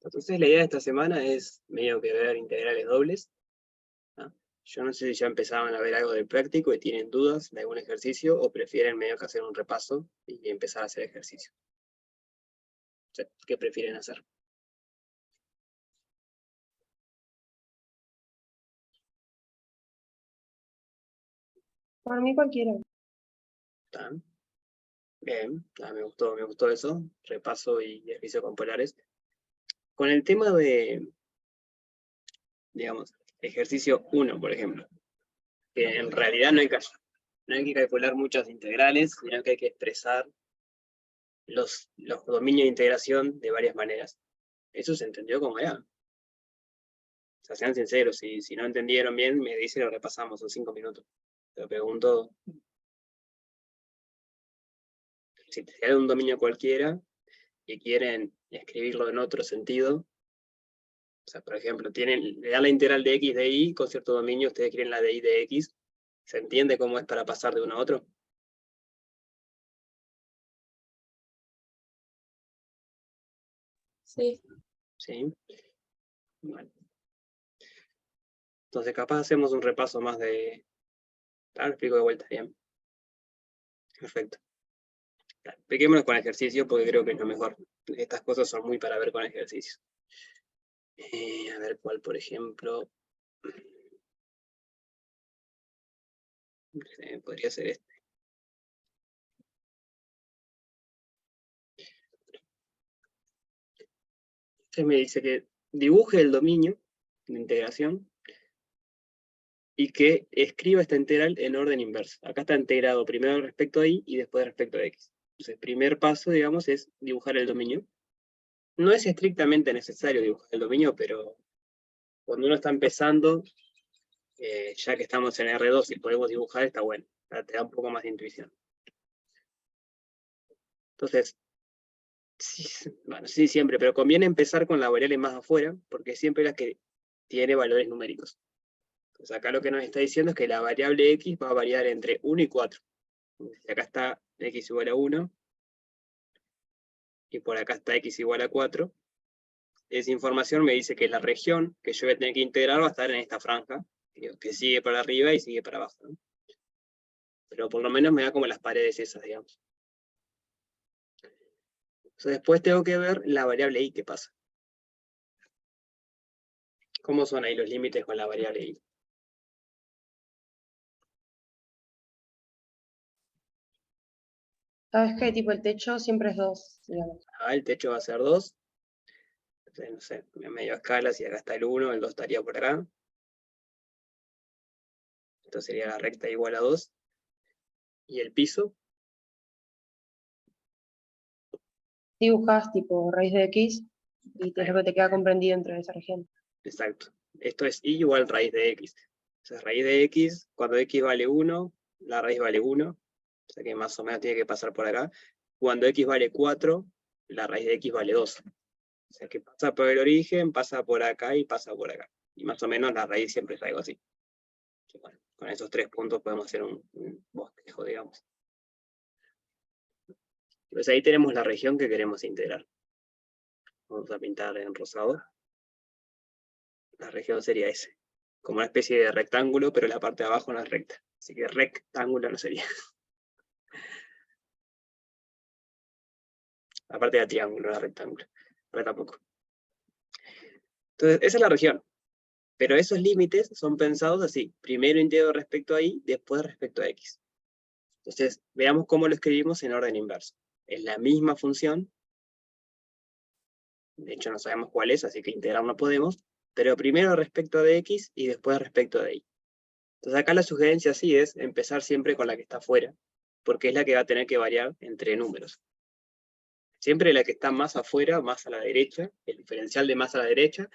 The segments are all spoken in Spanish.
Entonces la idea de esta semana es medio que ver integrales dobles. ¿Ah? Yo no sé si ya empezaban a ver algo del práctico y tienen dudas de algún ejercicio o prefieren medio que hacer un repaso y empezar a hacer ejercicio. O sea, ¿qué prefieren hacer? Por mí cualquiera. ¿Está? Bien, me gustó eso, repaso y ejercicio con polares. Con el tema de, digamos, ejercicio 1, por ejemplo, que en realidad no hay que calcular muchas integrales, sino que hay que expresar los dominios de integración de varias maneras. ¿Eso se entendió como era? O sea, sean sinceros, si no entendieron bien, me dicen y lo repasamos, son 5 minutos. Te pregunto, si te da un dominio cualquiera y quieren escribirlo en otro sentido, o sea, por ejemplo, le dan la integral de x de y con cierto dominio, ustedes quieren la de y de x, ¿se entiende cómo es para pasar de uno a otro? Sí. ¿Sí? Bueno. Entonces capaz hacemos un repaso más de... Lo explico de vuelta, bien. Perfecto. Expliquémoslo con ejercicio porque creo que es lo mejor. Estas cosas son muy para ver con ejercicio. A ver cuál, por ejemplo. Podría ser este. Este me dice que dibuje el dominio de integración y que escriba esta integral en orden inverso. Acá está integrado primero respecto a y y después respecto a x. Entonces, el primer paso, digamos, es dibujar el dominio. No es estrictamente necesario dibujar el dominio, pero cuando uno está empezando, ya que estamos en R2 y podemos dibujar, está bueno. Te da un poco más de intuición. Entonces, sí, bueno, sí siempre, pero conviene empezar con la variable más afuera, porque siempre es la que tiene valores numéricos. Entonces acá lo que nos está diciendo es que la variable x va a variar entre 1 y 4. Acá está x igual a 1, y por acá está x igual a 4. Esa información me dice que la región que yo voy a tener que integrar va a estar en esta franja, que sigue para arriba y sigue para abajo, ¿no? Pero por lo menos me da como las paredes esas, digamos. Entonces después tengo que ver la variable y qué pasa. ¿Cómo son ahí los límites con la variable y? Sabes que tipo el techo siempre es 2, digamos. El techo va a ser 2. Entonces, no sé, medio escala, si acá está el 1, el 2 estaría por acá. Esto sería la recta igual a 2. Y el piso, Dibujas tipo raíz de x y es lo que te queda comprendido dentro de esa región. exacto. Esto es y igual raíz de x. Entonces raíz de x, cuando x vale 1, la raíz vale 1. O sea que más o menos tiene que pasar por acá. Cuando x vale 4, la raíz de x vale 2. O sea que pasa por el origen, pasa por acá y pasa por acá. Y más o menos la raíz siempre es algo así. Bueno, con esos 3 puntos podemos hacer un bosquejo, digamos. Pues ahí tenemos la región que queremos integrar. Vamos a pintar en rosado. La región sería ese. Como una especie de rectángulo, pero la parte de abajo no es recta. Así que rectángulo no sería. La parte de triángulo, no es rectángulo. Ahora tampoco. Entonces, esa es la región. Pero esos límites son pensados así. Primero integro respecto a y, después respecto a x. Entonces, veamos cómo lo escribimos en orden inverso. Es la misma función. De hecho, no sabemos cuál es, así que integrar no podemos. Pero primero respecto de x y después respecto de y. Entonces acá la sugerencia sí es empezar siempre con la que está afuera, porque es la que va a tener que variar entre números. Siempre la que está más afuera, más a la derecha, el diferencial de más a la derecha,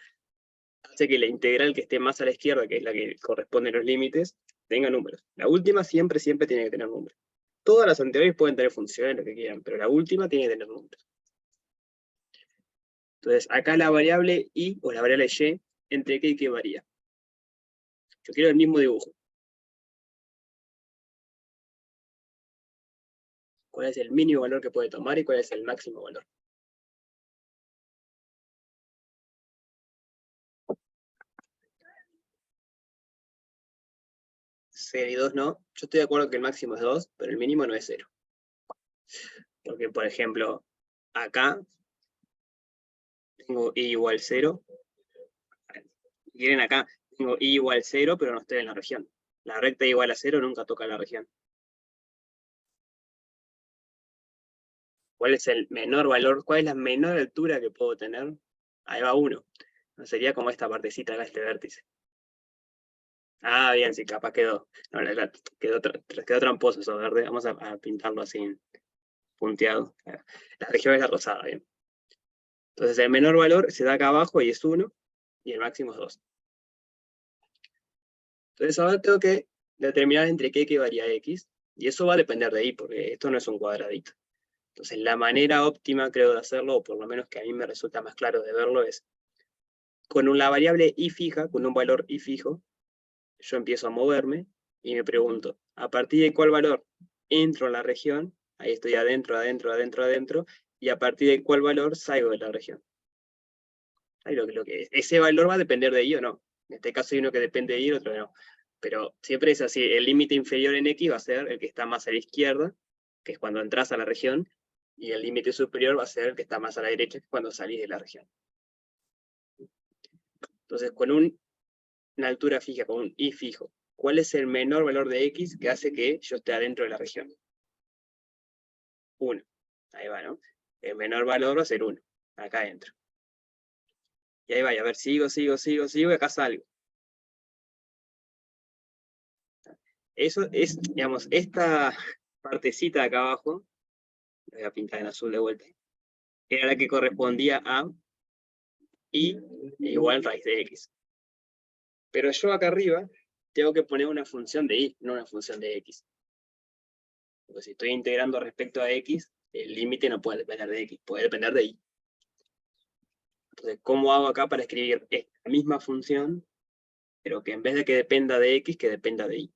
hace que la integral que esté más a la izquierda, que es la que corresponde a los límites, tenga números. La última siempre tiene que tener números. Todas las anteriores pueden tener funciones, lo que quieran, pero la última tiene que tener números. Entonces, acá la variable y, o la variable y, ¿entre qué y qué varía? Yo quiero el mismo dibujo. ¿Cuál es el mínimo valor que puede tomar y cuál es el máximo valor? 0 y 2 no. Yo estoy de acuerdo que el máximo es 2, pero el mínimo no es 0. Porque, por ejemplo, acá tengo i igual 0. Miren acá, tengo i igual 0, pero no estoy en la región. La recta igual a 0 nunca toca la región. ¿Cuál es el menor valor? ¿Cuál es la menor altura que puedo tener? Ahí va 1. No sería como esta partecita acá, este vértice. Ah, bien, sí, capaz quedó. No, quedó tramposo eso verde. Vamos a pintarlo así, punteado. La región es la rosada, bien. Entonces el menor valor se da acá abajo y es 1, y el máximo es 2. Entonces ahora tengo que determinar entre qué varía x, y eso va a depender de y, porque esto no es un cuadradito. Entonces la manera óptima, creo, de hacerlo, o por lo menos que a mí me resulta más claro de verlo, es con la variable y fija, con un valor y fijo, yo empiezo a moverme y me pregunto, ¿a partir de cuál valor entro en la región? Ahí estoy adentro, adentro, adentro, adentro, y a partir de cuál valor salgo de la región. Ahí ese valor va a depender de y o no. En este caso hay uno que depende de y, otro no. Pero siempre es así, el límite inferior en x va a ser el que está más a la izquierda, que es cuando entras a la región, y el límite superior va a ser el que está más a la derecha, que es cuando salís de la región. Entonces, con una altura fija, con un y fijo, ¿cuál es el menor valor de x que hace que yo esté adentro de la región? 1. Ahí va, ¿no? El menor valor va a ser 1, acá adentro. Y ahí va, a ver, sigo, y acá salgo. Eso es, digamos, esta partecita de acá abajo, la voy a pintar en azul de vuelta, era la que correspondía a y igual raíz de x. Pero yo acá arriba tengo que poner una función de y, no una función de x. Porque si estoy integrando respecto a x, el límite no puede depender de x, puede depender de y. Entonces, ¿cómo hago acá para escribir esta misma función, pero que en vez de que dependa de x, que dependa de y?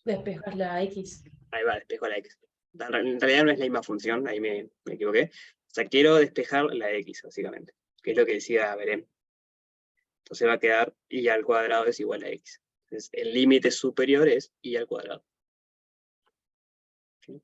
Despejas la X. Ahí va, despejo la x. En realidad no es la misma función, ahí me equivoqué. O sea, quiero despejar la x, básicamente, que es lo que decía Berem. Entonces va a quedar y al cuadrado es igual a x. Entonces, el límite superior es y al cuadrado. ¿Sí?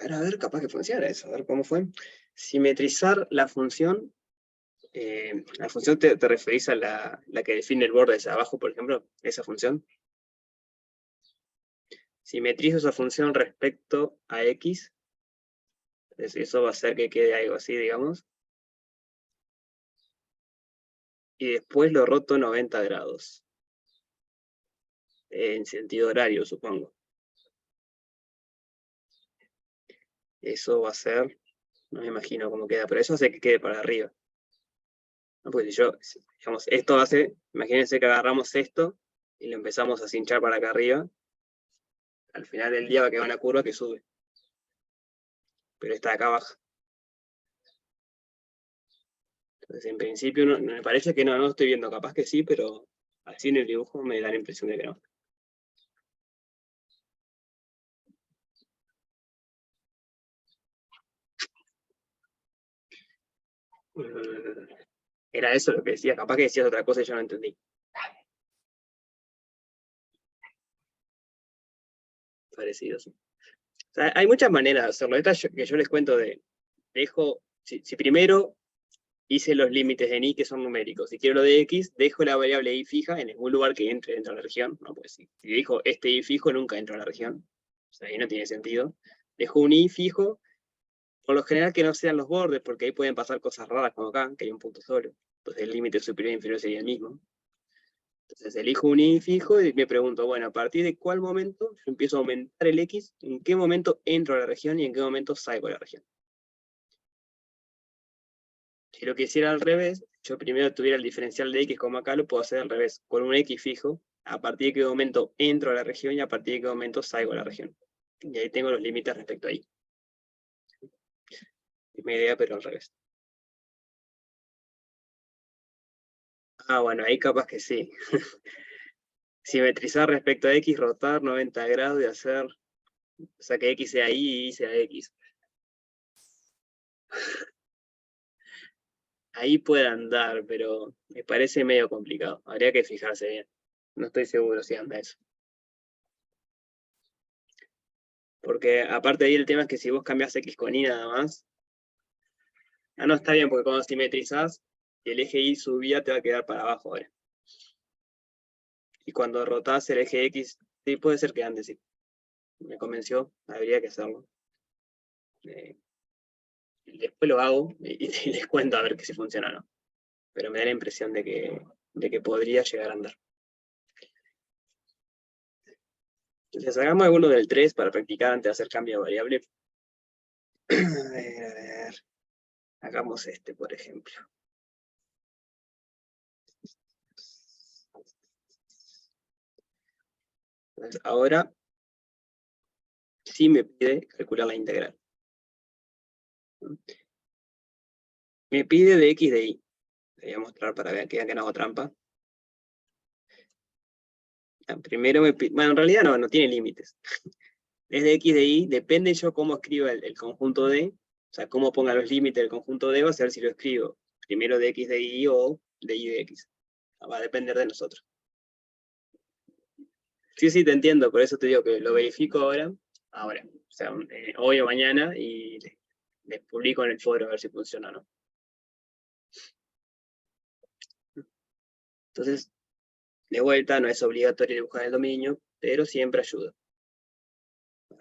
A ver, capaz que funciona eso. A ver cómo fue. Simetrizar la función. La función te referís a la que define el borde hacia abajo, por ejemplo, esa función. Simetrizo esa función respecto a x. Eso va a hacer que quede algo así, digamos. Y después lo roto 90 grados. En sentido horario, supongo. Eso va a ser, no me imagino cómo queda, pero eso hace que quede para arriba. ¿No? Porque si yo, digamos, esto hace, imagínense que agarramos esto y lo empezamos a cinchar para acá arriba, al final del día va a quedar una curva que sube. Pero está acá abajo. Entonces, en principio, me parece que no estoy viendo, capaz que sí, pero así en el dibujo me da la impresión de que no. Era eso lo que decía, capaz que decías otra cosa y yo no entendí. Parecido, sí. O sea, hay muchas maneras de hacerlo. Esta que yo les cuento si primero hice los límites en y que son numéricos, si quiero lo de x, dejo la variable y fija en ningún lugar que entre dentro de la región, no, pues si dejo este y fijo nunca entra a la región, o sea, ahí no tiene sentido. Dejo un y fijo, por lo general que no sean los bordes, porque ahí pueden pasar cosas raras como acá, que hay un punto solo, entonces el límite superior e inferior sería el mismo. Entonces elijo un y fijo y me pregunto, bueno, ¿a partir de cuál momento yo empiezo a aumentar el x? ¿En qué momento entro a la región y en qué momento salgo de la región? Si lo quisiera al revés, yo primero tuviera el diferencial de x como acá, lo puedo hacer al revés, con un x fijo, a partir de qué momento entro a la región y a partir de qué momento salgo a la región. Y ahí tengo los límites respecto a y. Misma idea, pero al revés. Ah, bueno, ahí capaz que sí. Simetrizar respecto a x, rotar 90 grados y hacer, o sea, que x sea y sea x. Ahí puede andar, pero me parece medio complicado. Habría que fijarse bien. No estoy seguro si anda eso. Porque aparte de ahí el tema es que si vos cambiás X con Y nada más. Ah, no, está bien, porque cuando simetrizás, el eje Y subía te va a quedar para abajo ahora. Y cuando rotás el eje X, sí puede ser que ande, sí. Me convenció, habría que hacerlo. Después lo hago y les cuento a ver que si funciona o no. Pero me da la impresión de que podría llegar a andar. Entonces hagamos alguno del 3 para practicar antes de hacer cambio de variable. A ver. Hagamos este, por ejemplo. Entonces, ahora sí me pide calcular la integral. Me pide de x de y. Le voy a mostrar para ver que vean que no hago trampa. Primero me pide, bueno, en realidad no tiene límites. Es de x de y, depende yo cómo escriba el conjunto D, o sea, cómo ponga los límites del conjunto D, va a ser si lo escribo primero de x de y o de y de x. Va a depender de nosotros. Sí, te entiendo, por eso te digo que lo verifico ahora, o sea, hoy o mañana, y les publico en el foro a ver si funciona o no. Entonces, de vuelta, no es obligatorio dibujar el dominio, pero siempre ayuda.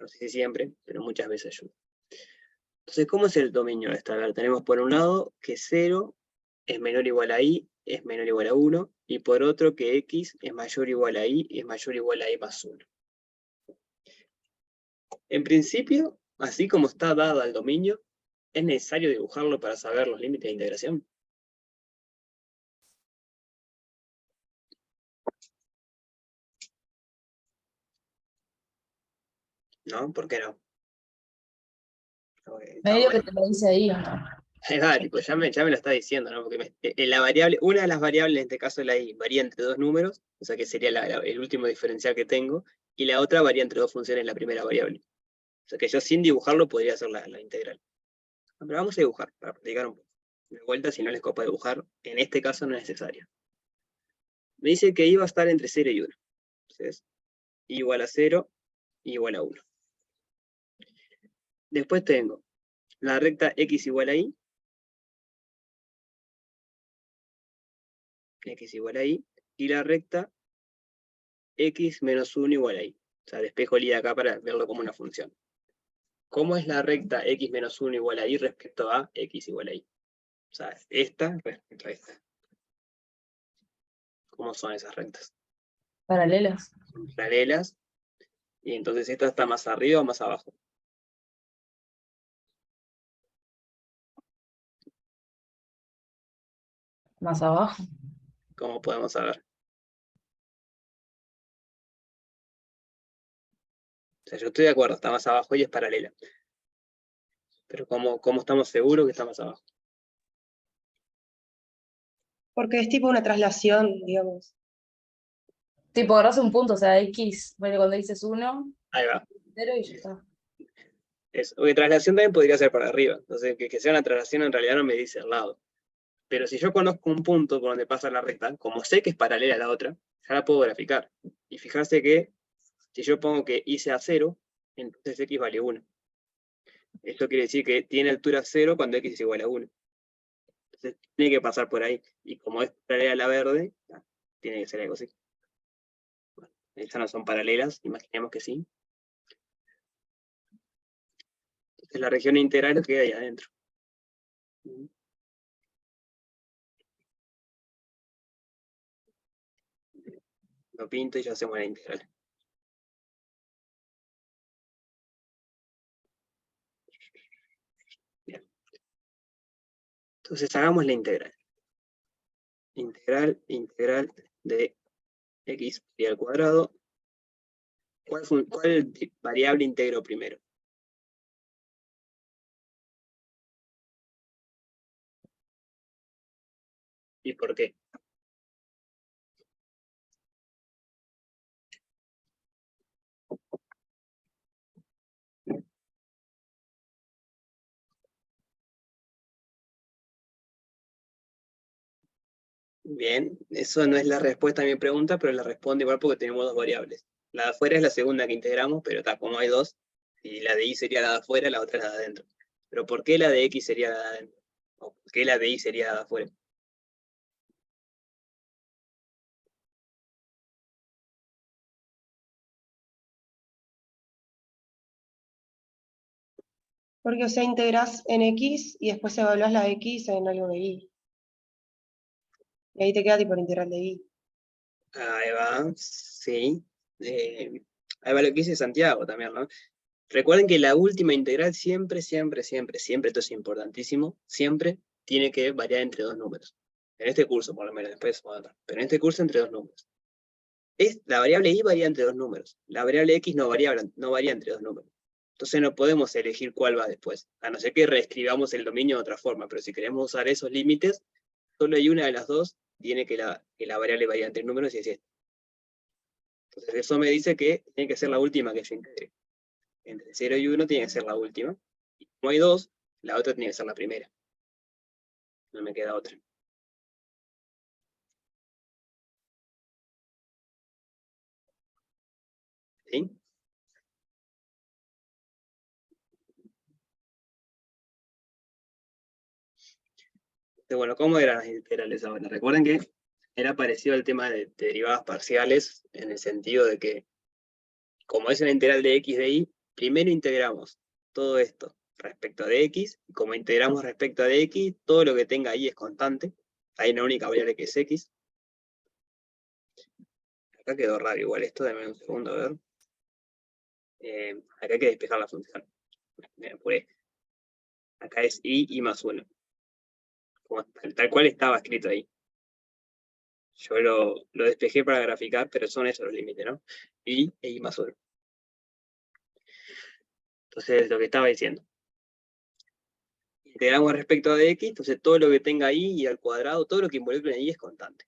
No sé si siempre, pero muchas veces ayuda. Entonces, ¿cómo es el dominio de esta? A ver, tenemos por un lado que 0 es menor o igual a y, es menor o igual a 1, y por otro que x es mayor o igual a y, es mayor o igual a y más 1. En principio, así como está dado el dominio, ¿es necesario dibujarlo para saber los límites de integración? ¿No? ¿Por qué no? Está Medio que bueno. te lo dice ahí, ¿no? Ahí va, tipo, ya me lo está diciendo, ¿no? Porque la variable, una de las variables, en este caso la y, varía entre dos números, o sea que sería el último diferencial que tengo, y la otra varía entre dos funciones, la primera variable. O sea que yo sin dibujarlo podría hacer la integral. Pero vamos a dibujar, para practicar un poco. De vuelta, si no les copa dibujar, en este caso no es necesario. Me dice que y va a estar entre 0 y 1. Entonces, y igual a 0, y igual a 1. Después tengo la recta x igual a y, x igual a y, y la recta x menos 1 igual a y. O sea, despejo el y de acá para verlo como una función. ¿Cómo es la recta x menos 1 igual a y respecto a x igual a y? O sea, esta respecto a esta. ¿Cómo son esas rectas? Paralelas. Son paralelas, y entonces esta está más arriba o más abajo. Más abajo. ¿Cómo podemos saber? O sea, yo estoy de acuerdo, está más abajo y es paralela. Pero ¿cómo estamos seguros que está más abajo? Porque es tipo una traslación, digamos. Tipo, agarras un punto, o sea, X, bueno, cuando dices 1, Ahí va. 0 y ya está. Porque traslación también podría ser para arriba. Entonces, que sea una traslación en realidad no me dice al lado. Pero si yo conozco un punto por donde pasa la recta, como sé que es paralela a la otra, ya la puedo graficar. Y fijarse que si yo pongo que y sea 0, entonces x vale 1. Esto quiere decir que tiene altura 0 cuando x es igual a 1. Entonces tiene que pasar por ahí. Y como es paralela a la verde, tiene que ser algo así. Bueno, estas no son paralelas, imaginemos que sí. Entonces la región integral queda ahí adentro. Lo pinto y ya hacemos la integral. Bien. Entonces hagamos la integral. Integral de x pi al cuadrado. ¿Cuál variable integro primero? ¿Y por qué? Bien, eso no es la respuesta a mi pregunta, pero la respondo igual porque tenemos dos variables. La de afuera es la segunda que integramos, pero está, como hay dos, y la de y sería la de afuera, la otra es la de adentro. Pero ¿por qué la de x sería la de adentro? ¿O por qué la de y sería la de afuera? Porque, o sea, integrás en X y después evaluás la X en algo de Y. Y ahí te queda tipo el integral de Y. Ahí va, sí. Ahí va lo que dice Santiago también, ¿no? Recuerden que la última integral siempre, siempre, siempre, siempre, esto es importantísimo, siempre tiene que variar entre dos números. En este curso, por lo menos, después, bueno, pero en este curso entre dos números. La variable y varía entre dos números. La variable x no varía entre dos números. Entonces no podemos elegir cuál va después, a no ser que reescribamos el dominio de otra forma, pero si queremos usar esos límites, solo hay una de las dos, tiene que la variable varía entre números y es esta. Entonces eso me dice que tiene que ser la última que yo integre. Entre 0 y 1 tiene que ser la última. Y como hay dos, la otra tiene que ser la primera. No me queda otra. ¿Sí? Entonces, bueno, ¿cómo eran las integrales ahora? Recuerden que era parecido al tema de derivadas parciales, en el sentido de que, como es una integral de x de y, primero integramos todo esto respecto de x, y como integramos respecto de x, todo lo que tenga y es constante. Hay una única variable que es x. Acá quedó raro igual esto, dame un segundo a ver. Acá hay que despejar la función. Me apuré. Acá es y más 1. Tal cual estaba escrito ahí. Yo lo despejé para graficar, pero son esos los límites, ¿no? Y e y más 1. Entonces, lo que estaba diciendo. Integramos respecto de x, entonces todo lo que tenga y al cuadrado, todo lo que involucre en y es constante.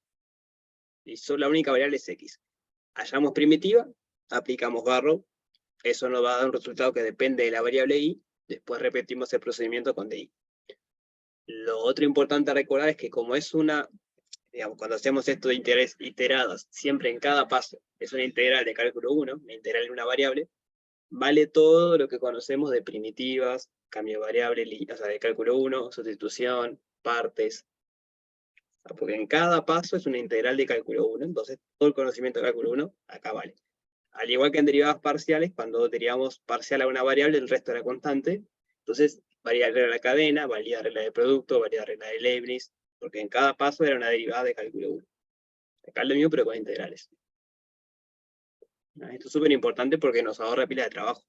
Y solo la única variable es x. Hallamos primitiva, aplicamos barrow, eso nos va a dar un resultado que depende de la variable y, después repetimos el procedimiento con di. Lo otro importante a recordar es que como es una, digamos, cuando hacemos esto de integrales iteradas, siempre en cada paso es una integral de cálculo 1, una integral en una variable, vale todo lo que conocemos de primitivas, cambio de variable, o sea, de cálculo 1, sustitución, partes, porque en cada paso es una integral de cálculo 1, entonces todo el conocimiento de cálculo 1 acá vale. Al igual que en derivadas parciales, cuando derivamos parcial a una variable, el resto era constante, entonces varía la regla de la cadena, varía la regla de producto, varía la regla de Leibniz, porque en cada paso era una derivada de cálculo 1. Acá lo mismo, pero con integrales. Esto es súper importante porque nos ahorra pila de trabajo.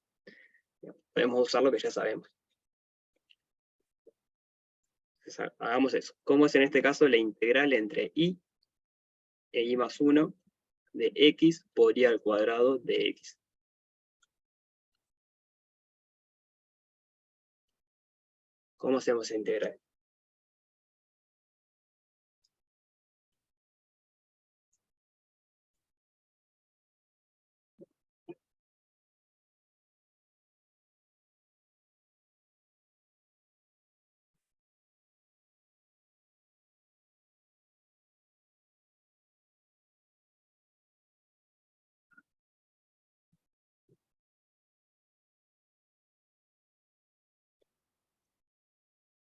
Podemos usar lo que ya sabemos. Entonces, hagamos eso. ¿Cómo es en este caso la integral entre y e y más 1 de x por y al cuadrado de x? ¿Cómo hacemos esa integral?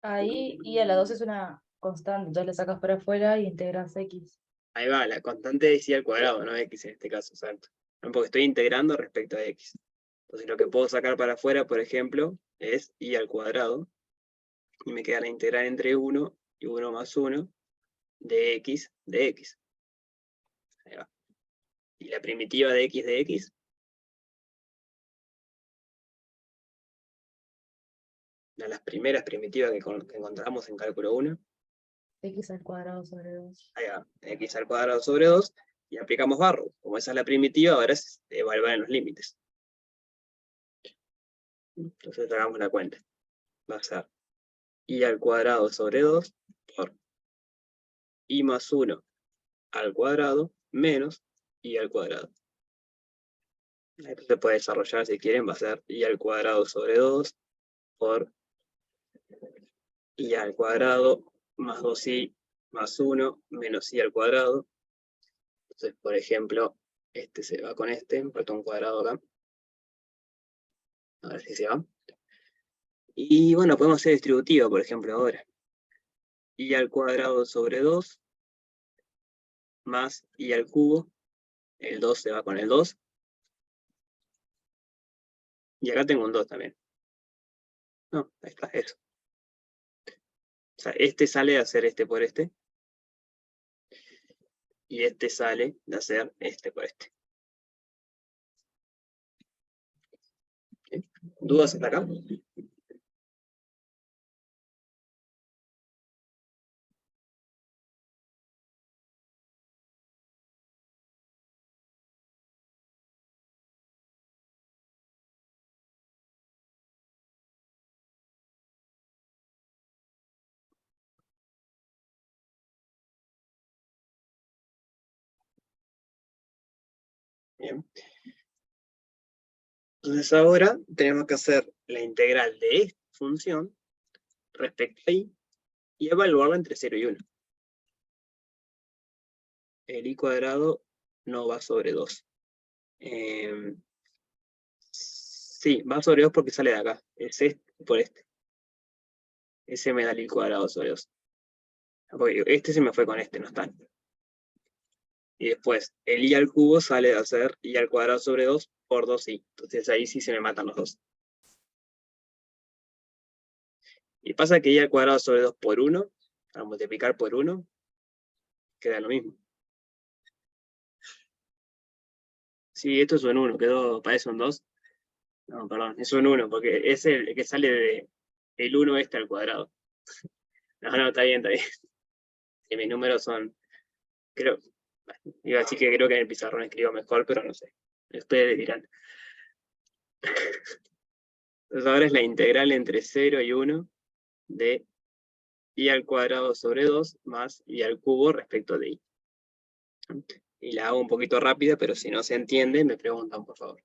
Ahí y a la 2 es una constante, entonces le sacas para afuera y integras x. Ahí va, la constante es y al cuadrado, no x en este caso, exacto. No, porque estoy integrando respecto a x. Entonces lo que puedo sacar para afuera, por ejemplo, es y al cuadrado. Y me queda la integral entre 1 y 1 más 1 de x de x. Ahí va. Y la primitiva de x, una de las primeras primitivas que encontramos en cálculo 1, X al cuadrado sobre 2. ahí va, x al cuadrado sobre 2, y aplicamos barrow. Como esa es la primitiva, ahora es evaluar en los límites. Entonces hagamos la cuenta. Va a ser y al cuadrado sobre 2 por y más 1 al cuadrado menos y al cuadrado. Esto se puede desarrollar si quieren, va a ser y al cuadrado sobre 2 por y al cuadrado más 2i más 1 menos i al cuadrado. Entonces, por ejemplo, este se va con este, falta un cuadrado acá. A ver si se va. Y bueno, podemos hacer distributiva, por ejemplo, ahora. I al cuadrado sobre 2 más i al cubo. El 2 se va con el 2. Y acá tengo un 2 también. No, ahí está, eso. O sea, este sale de hacer este por este. Y este sale de hacer este por este. ¿Sí? ¿Dudas hasta acá? Bien. Entonces ahora tenemos que hacer la integral de esta función respecto a i y evaluarla entre 0 y 1. El i cuadrado no va sobre 2. Sí, va sobre 2 porque sale de acá. Es este por este. Ese me da el i cuadrado sobre 2. Porque este se me fue con este, no está. Y después, el i al cubo sale de hacer i al cuadrado sobre 2 por 2i. Entonces ahí sí se me matan los dos. Y pasa que i al cuadrado sobre 2 por 1, al multiplicar por 1, queda lo mismo. Sí, esto es un 1, parece un 2. No, perdón, es un 1, porque es el que sale de el 1 este al cuadrado. No, está bien, está bien. Sí, mis números son, creo, iba a decir que creo que en el pizarrón escribo mejor, pero no sé. Ustedes dirán. Entonces ahora es la integral entre 0 y 1 de i al cuadrado sobre 2 más i al cubo respecto de i. Y la hago un poquito rápida, pero si no se entiende, me preguntan, por favor.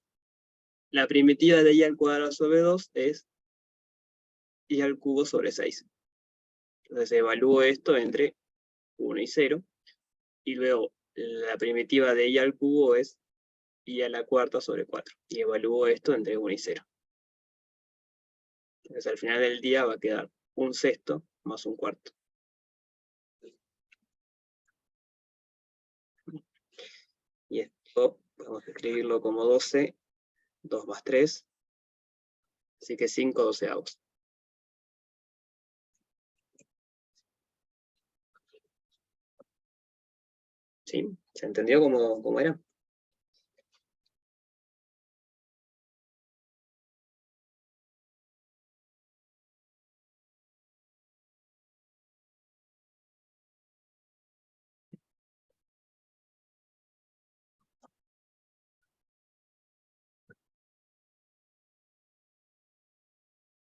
La primitiva de i al cuadrado sobre 2 es i al cubo sobre 6. Entonces evalúo esto entre 1 y 0. Y luego la primitiva de i al cubo es i a la cuarta sobre 4. Y evalúo esto entre 1 y 0. Entonces al final del día va a quedar un sexto más un cuarto. Y esto podemos escribirlo como 12, 2 más 3. Así que 5 doceavos. ¿Sí? ¿Se entendió cómo era?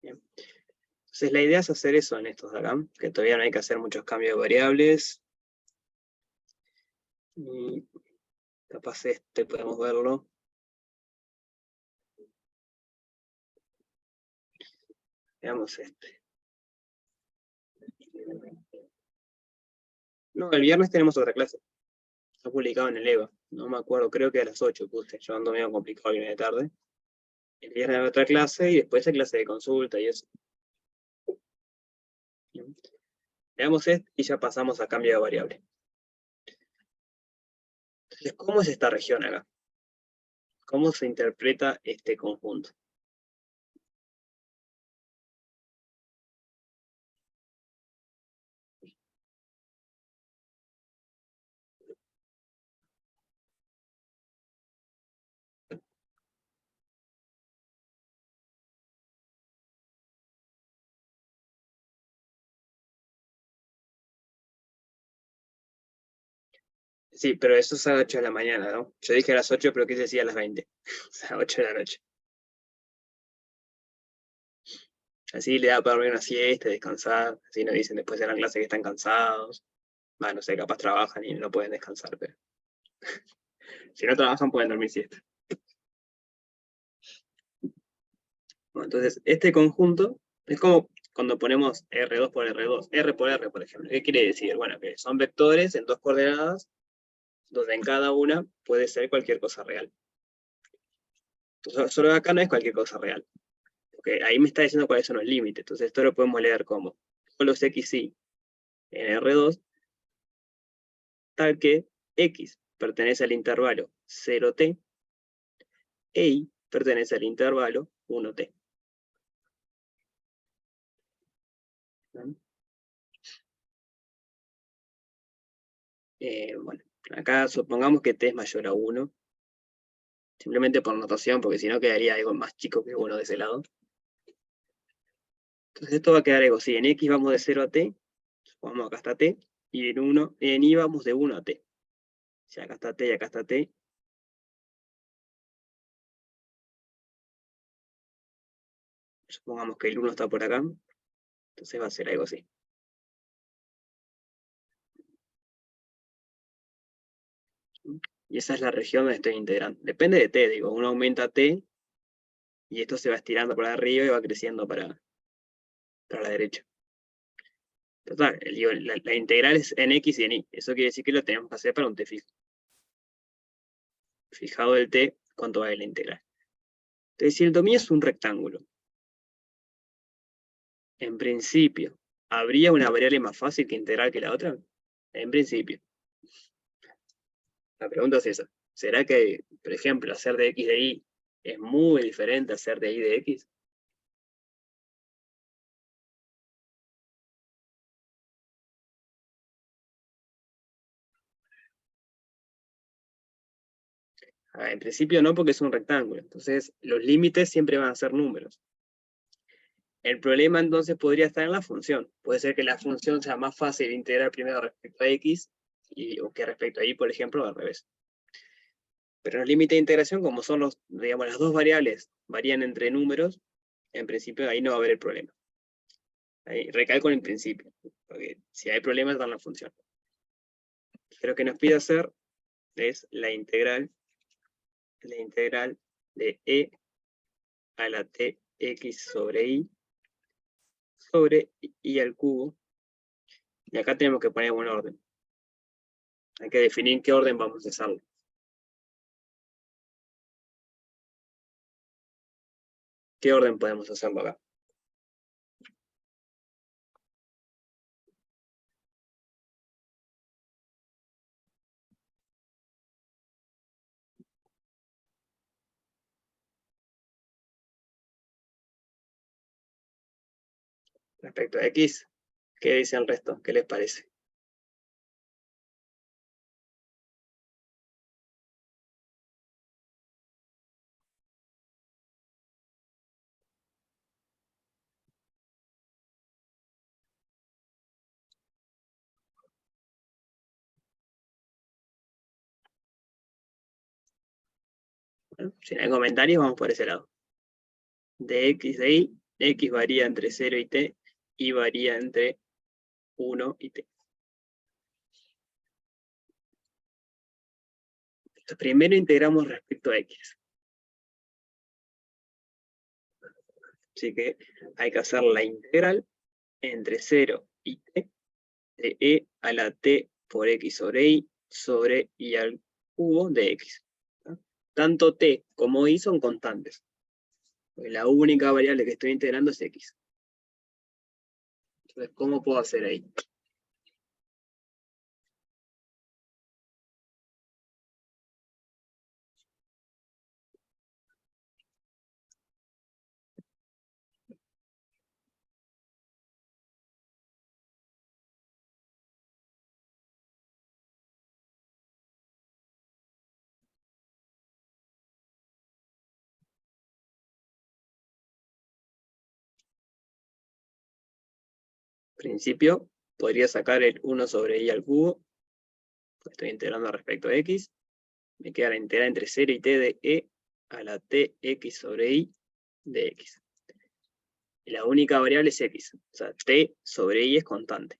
Bien. Entonces la idea es hacer eso en estos de acá, que todavía no hay que hacer muchos cambios de variables. Y capaz este podemos verlo. Veamos este. No, el viernes tenemos otra clase. Está publicado en el EVA. No me acuerdo, creo que a las 8 puse. Yo ando medio complicado y viene de tarde. El viernes hay otra clase y después hay clase de consulta y eso. Bien. Veamos este y ya pasamos a cambio de variable. Entonces, ¿cómo es esta región acá? ¿Cómo se interpreta este conjunto? Sí, pero eso es a las 8 de la mañana, ¿no? Yo dije a las 8, pero quise decir a las 20. O sea, 8 de la noche. Así le da para dormir una siesta, descansar. Así nos dicen después de la clase que están cansados. No sé, capaz trabajan y no pueden descansar, pero si no trabajan pueden dormir siesta. Bueno, entonces, este conjunto es como cuando ponemos R2 por R2, R por R, por ejemplo. ¿Qué quiere decir? Bueno, que son vectores en dos coordenadas, donde en cada una puede ser cualquier cosa real. Entonces, solo acá no es cualquier cosa real. Porque ahí me está diciendo cuáles son los límites. Entonces esto lo podemos leer como todos los xy en R2, tal que x pertenece al intervalo 0t e y pertenece al intervalo 1t. Bueno, acá supongamos que t es mayor a 1, simplemente por notación, porque si no quedaría algo más chico que 1 de ese lado. Entonces esto va a quedar algo así, en x vamos de 0 a t, supongamos acá está t, y en y vamos de 1 a t. O sea, acá está t y acá está t. Supongamos que el 1 está por acá, entonces va a ser algo así. Y esa es la región donde estoy integrando. Depende de t, digo, uno aumenta t, y esto se va estirando para arriba y va creciendo para la derecha. Total, digo, la integral es en x y en y. Eso quiere decir que lo tenemos que hacer para un t fijo. Fijado el t, ¿cuánto vale la integral? Entonces, si el dominio es un rectángulo, en principio, ¿habría una variable más fácil que integrar que la otra? En principio. La pregunta es esa. ¿Será que, por ejemplo, hacer de x de y es muy diferente a hacer de y de x? En principio no, porque es un rectángulo. Entonces, los límites siempre van a ser números. El problema entonces podría estar en la función. Puede ser que la función sea más fácil de integrar primero respecto a x o que respecto a y, por ejemplo, al revés. Pero los límites de integración, como son digamos, las dos variables varían entre números, en principio ahí no va a haber el problema. Ahí recalco en el principio, porque si hay problemas está en la función. Lo que nos pide hacer es la integral de e a la tx sobre y al cubo. Y acá tenemos que poner un orden. Hay que definir en qué orden vamos a hacerlo. ¿Qué orden podemos hacerlo acá? Respecto a x, ¿qué dice el resto? ¿Qué les parece? Bueno, si no hay comentarios, vamos por ese lado. De x de y, x varía entre 0 y t, y varía entre 1 y t. Entonces, primero integramos respecto a x. Así que hay que hacer la integral entre 0 y t de e a la t por x sobre y al cubo de x. ¿No? Tanto t como y son constantes. La única variable que estoy integrando es x. Entonces, ¿cómo puedo hacer ahí? En principio, podría sacar el 1 sobre y al cubo. Estoy integrando respecto a x. Me queda la integral entre 0 y t de e a la tx sobre y de x. Y la única variable es x. O sea, t sobre y es constante.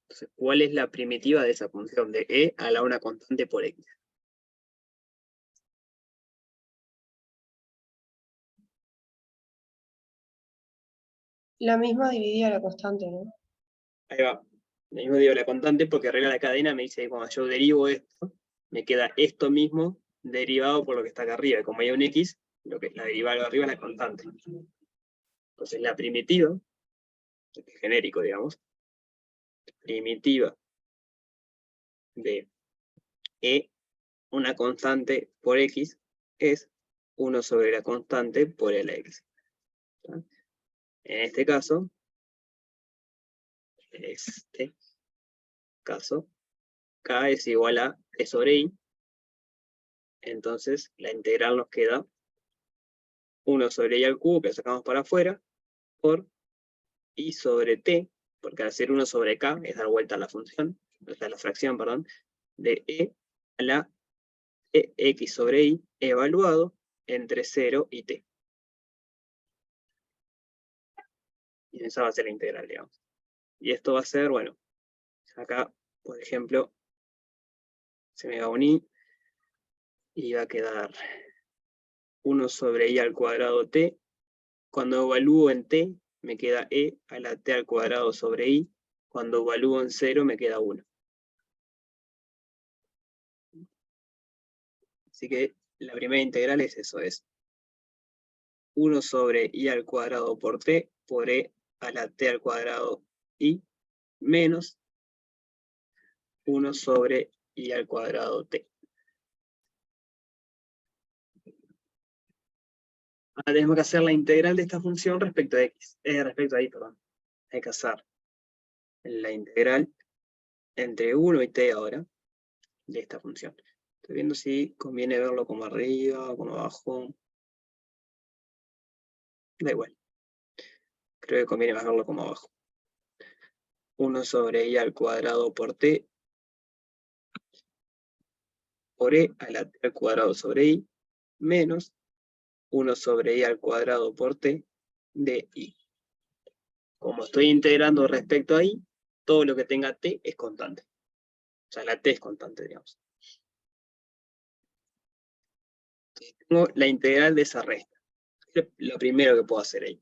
Entonces, ¿cuál es la primitiva de esa función de e a la una constante por x? La misma dividida a la constante, ¿no? Ahí va. Lo mismo digo la constante porque regla la cadena me dice que cuando yo derivo esto, me queda esto mismo derivado por lo que está acá arriba. Y como hay un x, lo que la derivada de arriba es la constante. Entonces la primitiva, genérico, digamos, primitiva de e, una constante por x, es 1 sobre la constante por el x. ¿Tá? En este caso, k es igual a e sobre i, entonces la integral nos queda 1 sobre i al cubo, que lo sacamos para afuera, por i sobre t, porque al ser 1 sobre k es dar vuelta a la función, o sea, la fracción, perdón, de e a la x sobre i evaluado entre 0 y t. Y esa va a ser la integral, digamos. Y esto va a ser, bueno, acá, por ejemplo, se me va a unir y va a quedar 1 sobre i al cuadrado t. Cuando evalúo en t, me queda e a la t al cuadrado sobre i. Cuando evalúo en 0, me queda 1. Así que la primera integral es eso, es 1 sobre i al cuadrado por t, por e a la t al cuadrado i, menos 1 sobre i al cuadrado t. Ahora tenemos que hacer la integral de esta función respecto a x. Respecto a y, perdón. Hay que hacer la integral entre 1 y t ahora de esta función. Estoy viendo si conviene verlo como arriba o como abajo. Da igual. Creo que conviene más verlo como abajo. 1 sobre i al cuadrado por t por e a la t al cuadrado sobre i menos 1 sobre i al cuadrado por t de i. Como estoy integrando respecto a i, todo lo que tenga t es constante. O sea, la t es constante, digamos. Entonces, tengo la integral de esa resta. Es lo primero que puedo hacer ahí.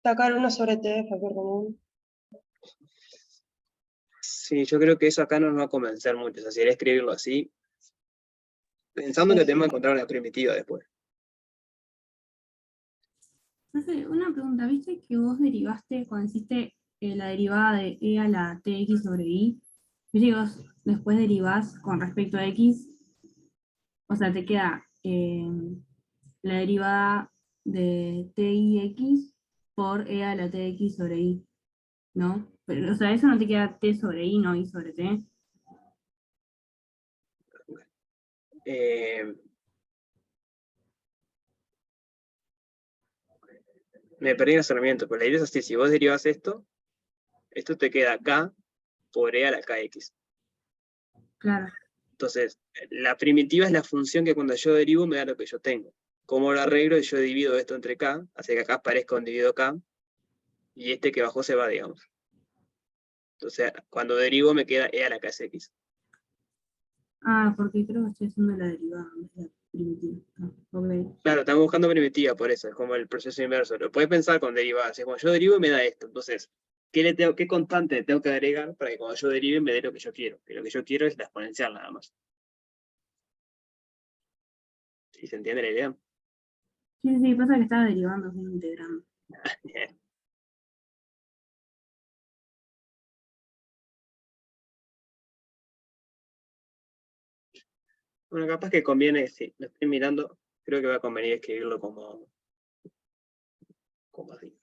Sacar 1 sobre t de factor común. Sí, yo creo que eso acá no nos va a convencer mucho. O sea, sería escribirlo así, pensando que tenemos que encontrar una primitiva después. Profe, una pregunta, ¿viste que vos derivaste cuando hiciste la derivada de e a la tx sobre i? ¿Viste que vos después derivás con respecto a x? O sea, te queda la derivada de tix por e a la tx sobre i, ¿no? Pero, o sea, eso no te queda t sobre i, no i sobre t. Eh, Me perdí en el razonamiento, pero la idea es así, si vos derivas esto te queda k por e a la kx. Claro. Entonces, la primitiva es la función que cuando yo derivo me da lo que yo tengo. Como lo arreglo, yo divido esto entre k, hace que acá aparezca un dividido k, y este que bajó se va, digamos. Entonces, cuando derivo me queda e a la kx. Ah, porque creo que estoy haciendo la derivada, no es la primitiva. Ah, ok. Claro, estamos buscando primitiva, por eso, es como el proceso inverso. Lo puedes pensar con derivadas. Como yo derivo me da esto. Entonces, ¿qué constante tengo que agregar para que cuando yo derive me dé lo que yo quiero? Que lo que yo quiero es la exponencial nada más. ¿Sí se entiende la idea? Sí, sí, pasa que estaba derivando, estoy integrando. Bien. Bueno, capaz que conviene, si lo estoy mirando, creo que va a convenir escribirlo como así.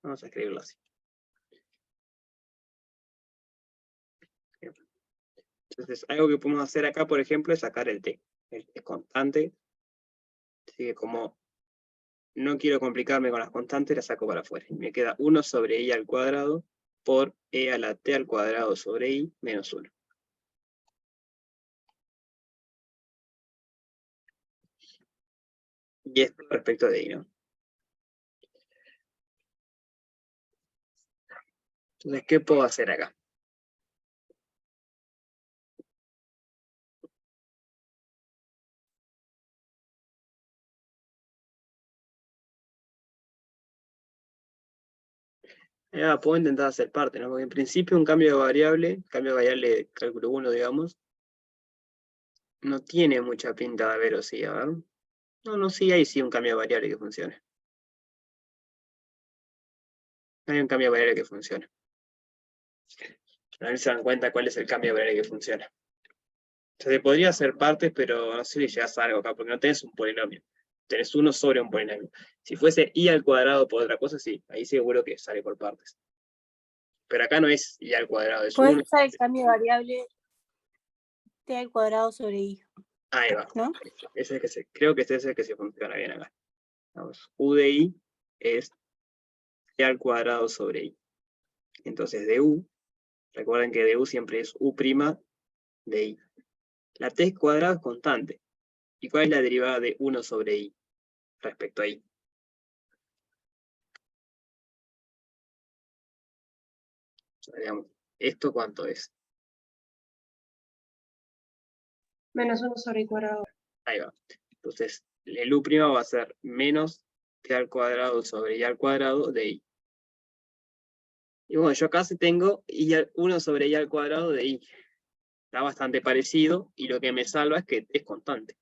Vamos a escribirlo así. Entonces, algo que podemos hacer acá, por ejemplo, es sacar el t. El t es constante. Así que como no quiero complicarme con las constantes, las saco para afuera. Y me queda 1 sobre i al cuadrado por e a la t al cuadrado sobre i menos 1. Y esto respecto de i, ¿no? Entonces, ¿qué puedo hacer acá? Puedo intentar hacer parte, ¿no? Porque en principio un cambio de variable de cálculo 1, digamos, no tiene mucha pinta de haber, o sí, a ver. No, sí hay sí un cambio de variable que funcione. Hay un cambio de variable que funciona. A ver si se dan cuenta cuál es el cambio de variable que funciona. O sea, se podría hacer partes, pero no sé si llegas a algo acá, porque no tenés un polinomio. Tenés uno sobre un polinomio. Si fuese i al cuadrado por otra cosa, sí, ahí seguro que sale por partes. Pero acá no es i al cuadrado, es Puedes 1. usar el cambio de variable t al cuadrado sobre i, Ahí va. ¿no? Ese es que creo que ese es el que se funciona bien acá. Vamos, u de i es t al cuadrado sobre i. Entonces de u, recuerden que de u siempre es u' de i. La t cuadrada es constante. ¿Y cuál es la derivada de 1 sobre i respecto a i? O sea, digamos, ¿esto cuánto es? Menos 1 sobre i cuadrado. Ahí va. Entonces, el u' va a ser menos t al cuadrado sobre i al cuadrado de i. Y bueno, yo acá sí tengo 1 sobre i al cuadrado de i. Está bastante parecido y lo que me salva es que es constante.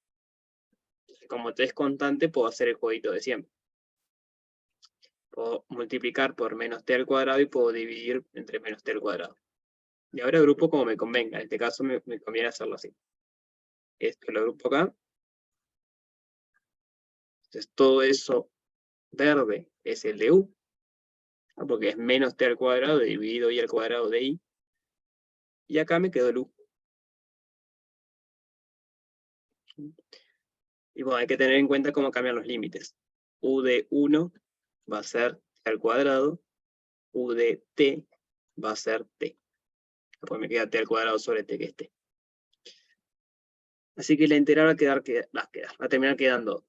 Como t es constante, puedo hacer el jueguito de siempre. Puedo multiplicar por menos t al cuadrado y puedo dividir entre menos t al cuadrado. Y ahora agrupo como me convenga. En este caso me conviene hacerlo así. Esto lo agrupo acá. Entonces todo eso verde es el de u, porque es menos t al cuadrado dividido i al cuadrado de i. Y acá me quedó el u. Y bueno, hay que tener en cuenta cómo cambian los límites. U de 1 va a ser t al cuadrado. U de t va a ser t. Después me queda t al cuadrado sobre t, que es t. Así que la integral va a terminar quedando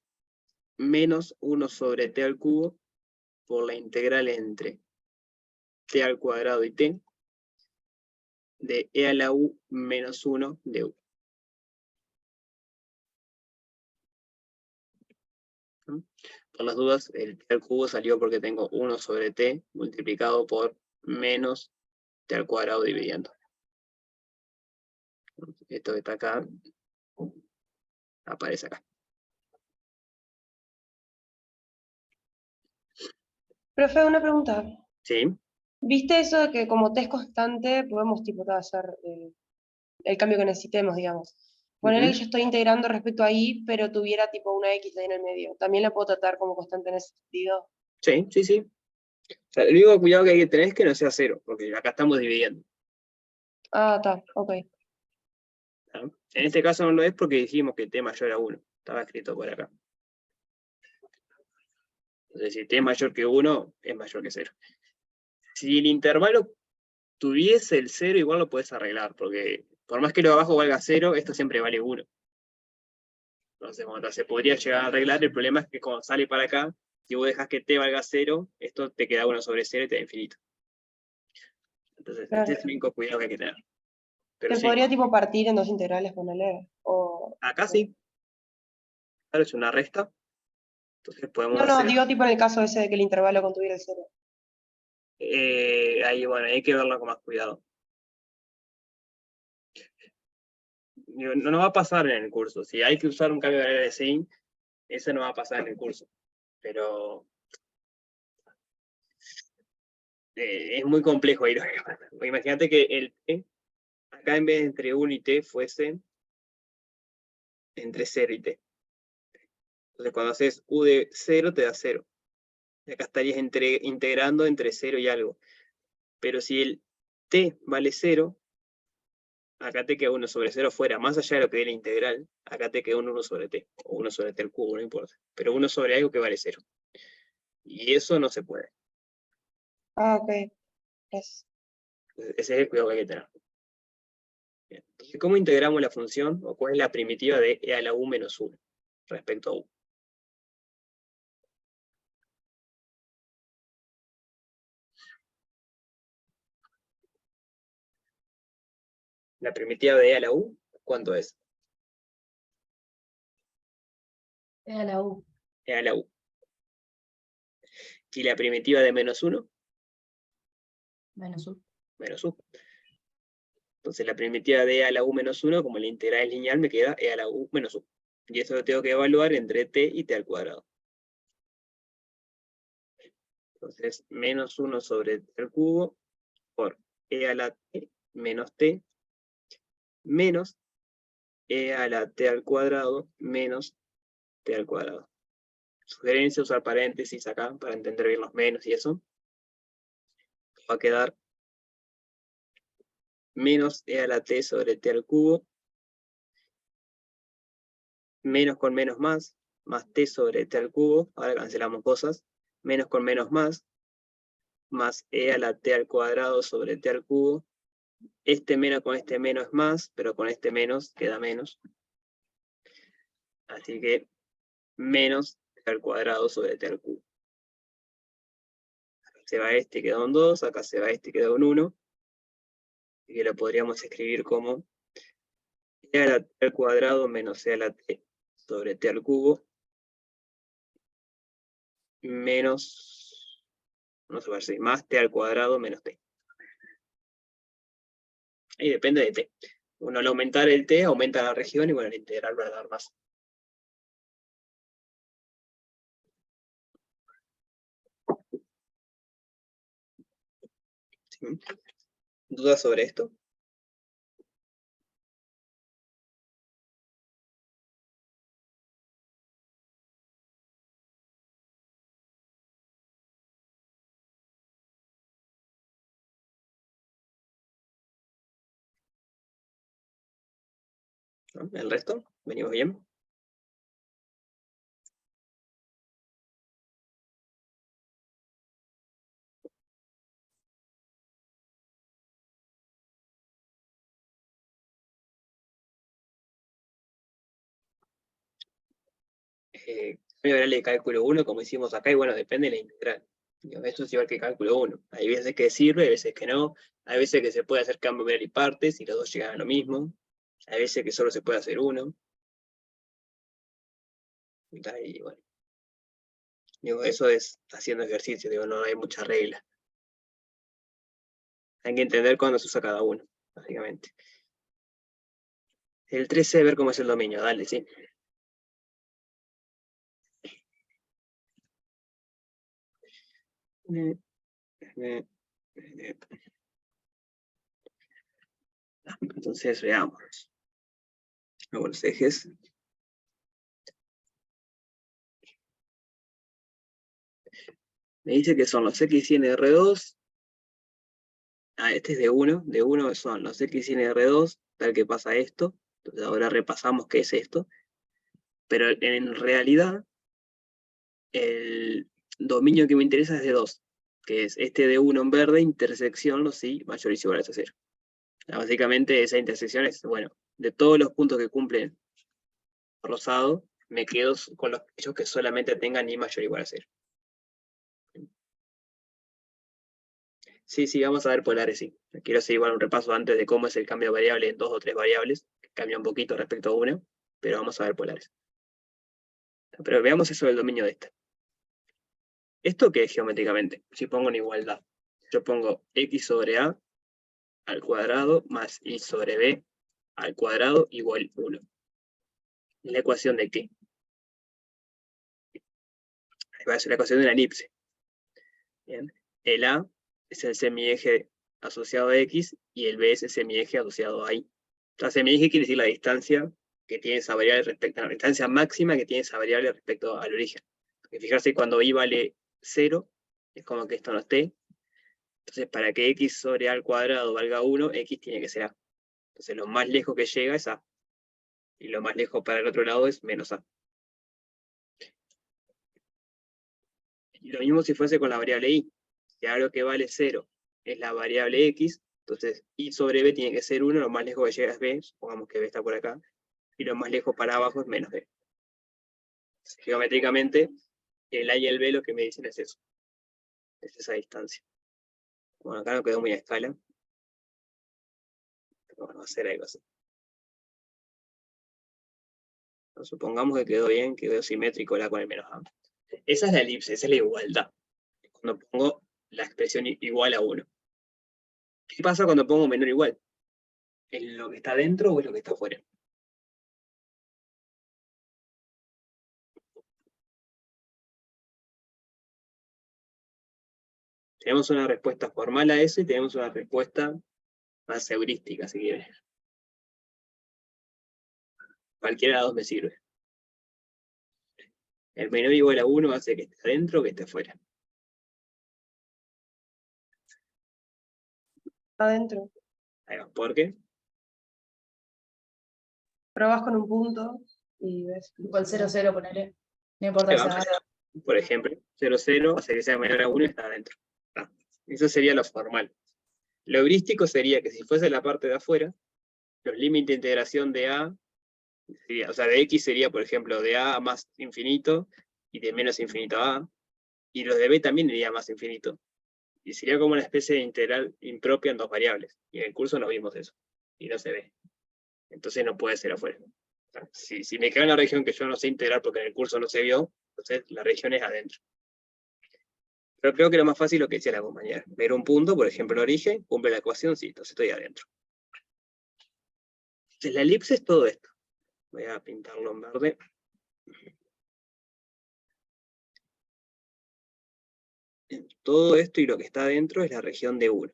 menos 1 sobre t al cubo por la integral entre t al cuadrado y t de e a la u menos 1 de u. Por las dudas, el t al cubo salió porque tengo 1 sobre t multiplicado por menos t al cuadrado dividiendo. Esto que está acá aparece acá. Profe, una pregunta. ¿Sí? ¿Viste eso de que como t es constante, podemos tipo hacer el cambio que necesitemos, digamos? Ponele que yo estoy integrando respecto a i, pero tuviera tipo una x ahí en el medio. ¿También la puedo tratar como constante en ese sentido? Sí, sí, sí. O sea, el único cuidado que hay que tener es que no sea 0, porque acá estamos dividiendo. Ah, está, ok. ¿No? En este caso no lo es porque dijimos que t mayor a 1. Estaba escrito por acá. Entonces, si t es mayor que 1, es mayor que 0. Si el intervalo tuviese el 0, igual lo puedes arreglar, porque por más que lo de abajo valga 0, esto siempre vale 1. Entonces, bueno, se podría llegar a arreglar. El problema es que cuando sale para acá, si vos dejas que t valga 0, esto te queda 1 sobre 0 y te da infinito. Entonces, Claro. este es el único cuidado que hay que tener. Pero ¿Se sí, podría tipo partir en dos integrales, ponele? O... acá sí. Claro, es una resta. Entonces podemos No, hacer. digo tipo en el caso ese de que el intervalo contuviera el 0. Ahí, bueno, hay que verlo con más cuidado. Digo, no va a pasar en el curso. Si hay que usar un cambio de variable de sin, eso no va a pasar en el curso. Pero es muy complejo ir. Imagínate que el t, acá en vez de entre 1 y t, fuese entre 0 y t. Entonces cuando haces u de 0, te da 0. Y acá estarías integrando entre 0 y algo. Pero si el t vale 0, acá te queda 1 sobre 0 fuera, más allá de lo que dé la integral, acá te queda un 1 sobre t, o 1 sobre t al cubo, no importa. Pero 1 sobre algo que vale 0. Y eso no se puede. Ah, ok. Gracias. Ese es el cuidado que hay que tener. Bien. Entonces, ¿cómo integramos la función, o cuál es la primitiva de e a la u menos 1 respecto a u? La primitiva de E a la U, ¿cuánto es? Es a la U. E a la U. Y la primitiva de menos 1, Menos U. menos U. Entonces la primitiva de E a la U menos 1, como la integral es lineal, me queda E a la U menos U. Y eso lo tengo que evaluar entre t y t al cuadrado. Entonces, menos 1 sobre t al cubo por E a la t menos t, menos E a la t al cuadrado menos t al cuadrado. Sugerencia, usar paréntesis acá para entender bien los menos y eso. Va a quedar menos E a la t sobre t al cubo, menos con menos más t sobre t al cubo, ahora cancelamos cosas, menos con menos más E a la t al cuadrado sobre t al cubo, este menos con este menos es más, pero con este menos queda menos. Así que menos t al cuadrado sobre t al cubo. Acá se va este, queda un 2, acá se va este, queda un 1. Así que lo podríamos escribir como e a la t al cuadrado menos e a la t sobre t al cubo, menos, no sé si más t al cuadrado menos t. Ahí depende de t. Uno al aumentar el t, aumenta la región y bueno, el integral va a dar más. ¿Sí? ¿Dudas sobre esto? ¿No? ¿El resto? ¿Venimos bien? Variable de cálculo 1, como hicimos acá, y bueno, depende de la integral. Esto es igual que cálculo 1. Hay veces que sirve, hay veces que no. Hay veces que se puede hacer cambio numeral y partes y los dos llegan a lo mismo. Hay veces que solo se puede hacer uno. Y bueno. Digo, eso es haciendo ejercicio, digo, no hay mucha regla. Hay que entender cuándo se usa cada uno, básicamente. El 13, ver cómo es el dominio, dale, sí. Entonces, veamos. Luego los ejes. Me dice que son los x y n R2. Este es de 1. De 1 son los x y n R2, tal que pasa esto. Entonces ahora repasamos qué es esto. Pero en realidad, el dominio que me interesa es de 2, que es este de 1 en verde, intersección los y mayores o iguales a 0. Básicamente esa intersección es, bueno, de todos los puntos que cumplen rosado, me quedo con los que solamente tengan y mayor o igual a 0. Sí, vamos a ver polares, sí. Quiero hacer igual un repaso antes de cómo es el cambio de variable en 2 o 3 variables, que cambia un poquito respecto a una, pero vamos a ver polares. Pero veamos eso del dominio de esta. ¿Esto qué es geométricamente? Si pongo en igualdad, yo pongo x sobre a al cuadrado más y sobre b al cuadrado igual 1. ¿La ecuación de qué? Va a ser la ecuación de una elipse. Bien. El a es el semieje asociado a x y el b es el semieje asociado a y. La semieje quiere decir la distancia que tiene esa variable respecto a la distancia máxima que tiene esa variable respecto al origen. Porque fijarse cuando y vale 0, es como que esto no esté. Entonces, para que x sobre a al cuadrado valga 1, x tiene que ser a. Entonces, lo más lejos que llega es a. Y lo más lejos para el otro lado es menos a. Y lo mismo si fuese con la variable y. Si algo que vale 0 es la variable x, entonces y sobre b tiene que ser 1, lo más lejos que llega es b, supongamos que b está por acá, y lo más lejos para abajo es menos b. Entonces, geométricamente, el a y el b lo que me dicen es eso. Es esa distancia. Bueno, acá no quedó muy a escala. Bueno, va a ser algo así. Entonces, supongamos que quedó bien, quedó simétrico la con el menos a. Esa es la elipse, esa es la igualdad. Cuando pongo la expresión igual a 1. ¿Qué pasa cuando pongo menor o igual? ¿Es lo que está dentro o es lo que está afuera? Tenemos una respuesta formal a eso y tenemos una respuesta más heurística, si quieres. Cualquiera de las dos me sirve. El menor o igual a 1 hace que esté adentro o que esté afuera. Adentro. Ahí va. ¿Por qué? Probás con un punto y ves. Tipo el 0, 0, ponele. No importa Ahí si va. sea. Por ejemplo, 0, 0 hace que sea menor a 1 y está adentro. Eso sería lo formal. Lo heurístico sería que si fuese la parte de afuera, los límites de integración de A, sería, o sea, de X sería, por ejemplo, de A más infinito y de menos infinito a A, y los de B también iría más infinito. Y sería como una especie de integral impropia en dos variables. Y en el curso no vimos eso. Y no se ve. Entonces no puede ser afuera. O sea, si me queda una región que yo no sé integrar porque en el curso no se vio, entonces la región es adentro. Pero creo que lo más fácil es lo que decía la compañera. Ver un punto, por ejemplo, el origen, cumple la ecuación, sí, entonces estoy adentro. Entonces la elipse es todo esto. Voy a pintarlo en verde. Todo esto y lo que está adentro es la región de 1.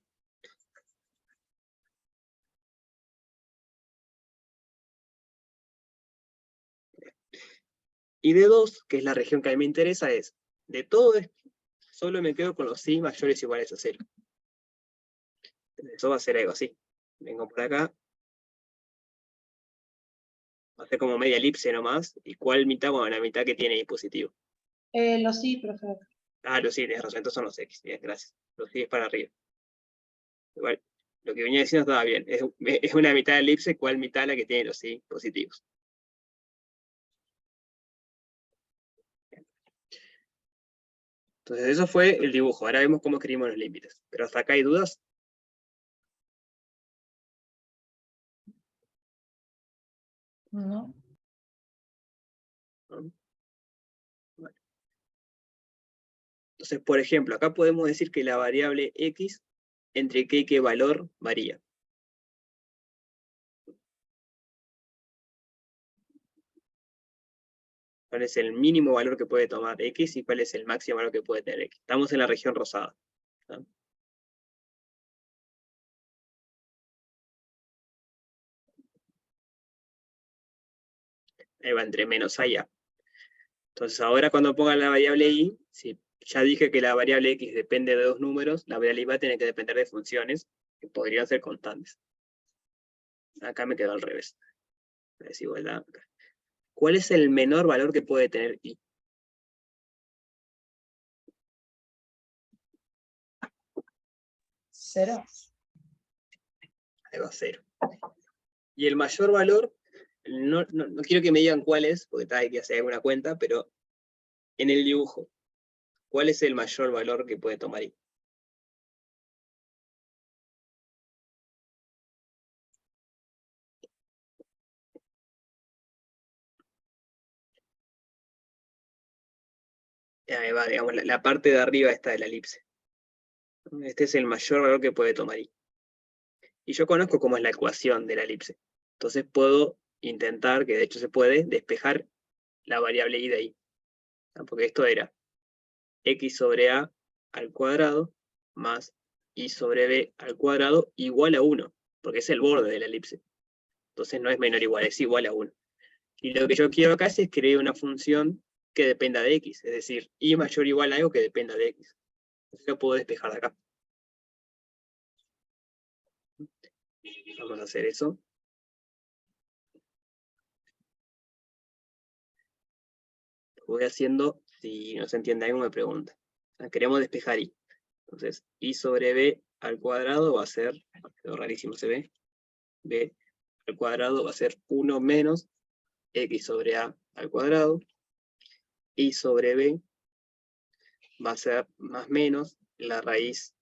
Y de 2, que es la región que a mí me interesa, es de todo esto, solo me quedo con los sí mayores o iguales a 0. Eso va a ser algo así. Vengo por acá. Va a ser como media elipse nomás. ¿Y cuál mitad? Bueno, la mitad que tiene ahí positivo. Los sí, profe. Ah, los sí, tienes razón, estos son los X. Bien, gracias. Los sí es para arriba. Igual, lo que venía diciendo estaba bien. Es una mitad de elipse, ¿cuál mitad la que tiene los sí positivos? Entonces, eso fue el dibujo. Ahora vemos cómo escribimos los límites. Pero hasta acá hay dudas. No. ¿No? Bueno. Entonces, por ejemplo, acá podemos decir que la variable X, entre qué y qué valor varía. ¿Cuál es el mínimo valor que puede tomar X y cuál es el máximo valor que puede tener X? Estamos en la región rosada. ¿No? Ahí va entre menos A y A. Entonces ahora cuando pongan la variable Y, si ya dije que la variable X depende de dos números, la variable Y va a tener que depender de funciones que podrían ser constantes. Acá me quedó al revés. La desigualdad. ¿Cuál es el menor valor que puede tener Y? ¿0? Ahí va 0. Y el mayor valor, no quiero que me digan cuál es, porque hay que hacer alguna cuenta, pero en el dibujo, ¿cuál es el mayor valor que puede tomar Y? Ahí va, digamos, la parte de arriba está de la elipse. Este es el mayor valor que puede tomar Y. Y yo conozco cómo es la ecuación de la elipse. Entonces puedo intentar, que de hecho se puede, despejar la variable Y de ahí. Porque esto era X sobre A al cuadrado más Y sobre B al cuadrado igual a 1. Porque es el borde de la elipse. Entonces no es menor o igual, es igual a 1. Y lo que yo quiero acá es escribir una función que dependa de X. Es decir, Y mayor o igual a algo que dependa de X. Entonces lo puedo despejar de acá. Vamos a hacer eso. Voy haciendo, si no se entiende algo me pregunta. Queremos despejar Y. Entonces, Y sobre B al cuadrado va a ser, quedó rarísimo se ve, B al cuadrado va a ser 1 menos X sobre A al cuadrado. Y sobre B va a ser más menos la raíz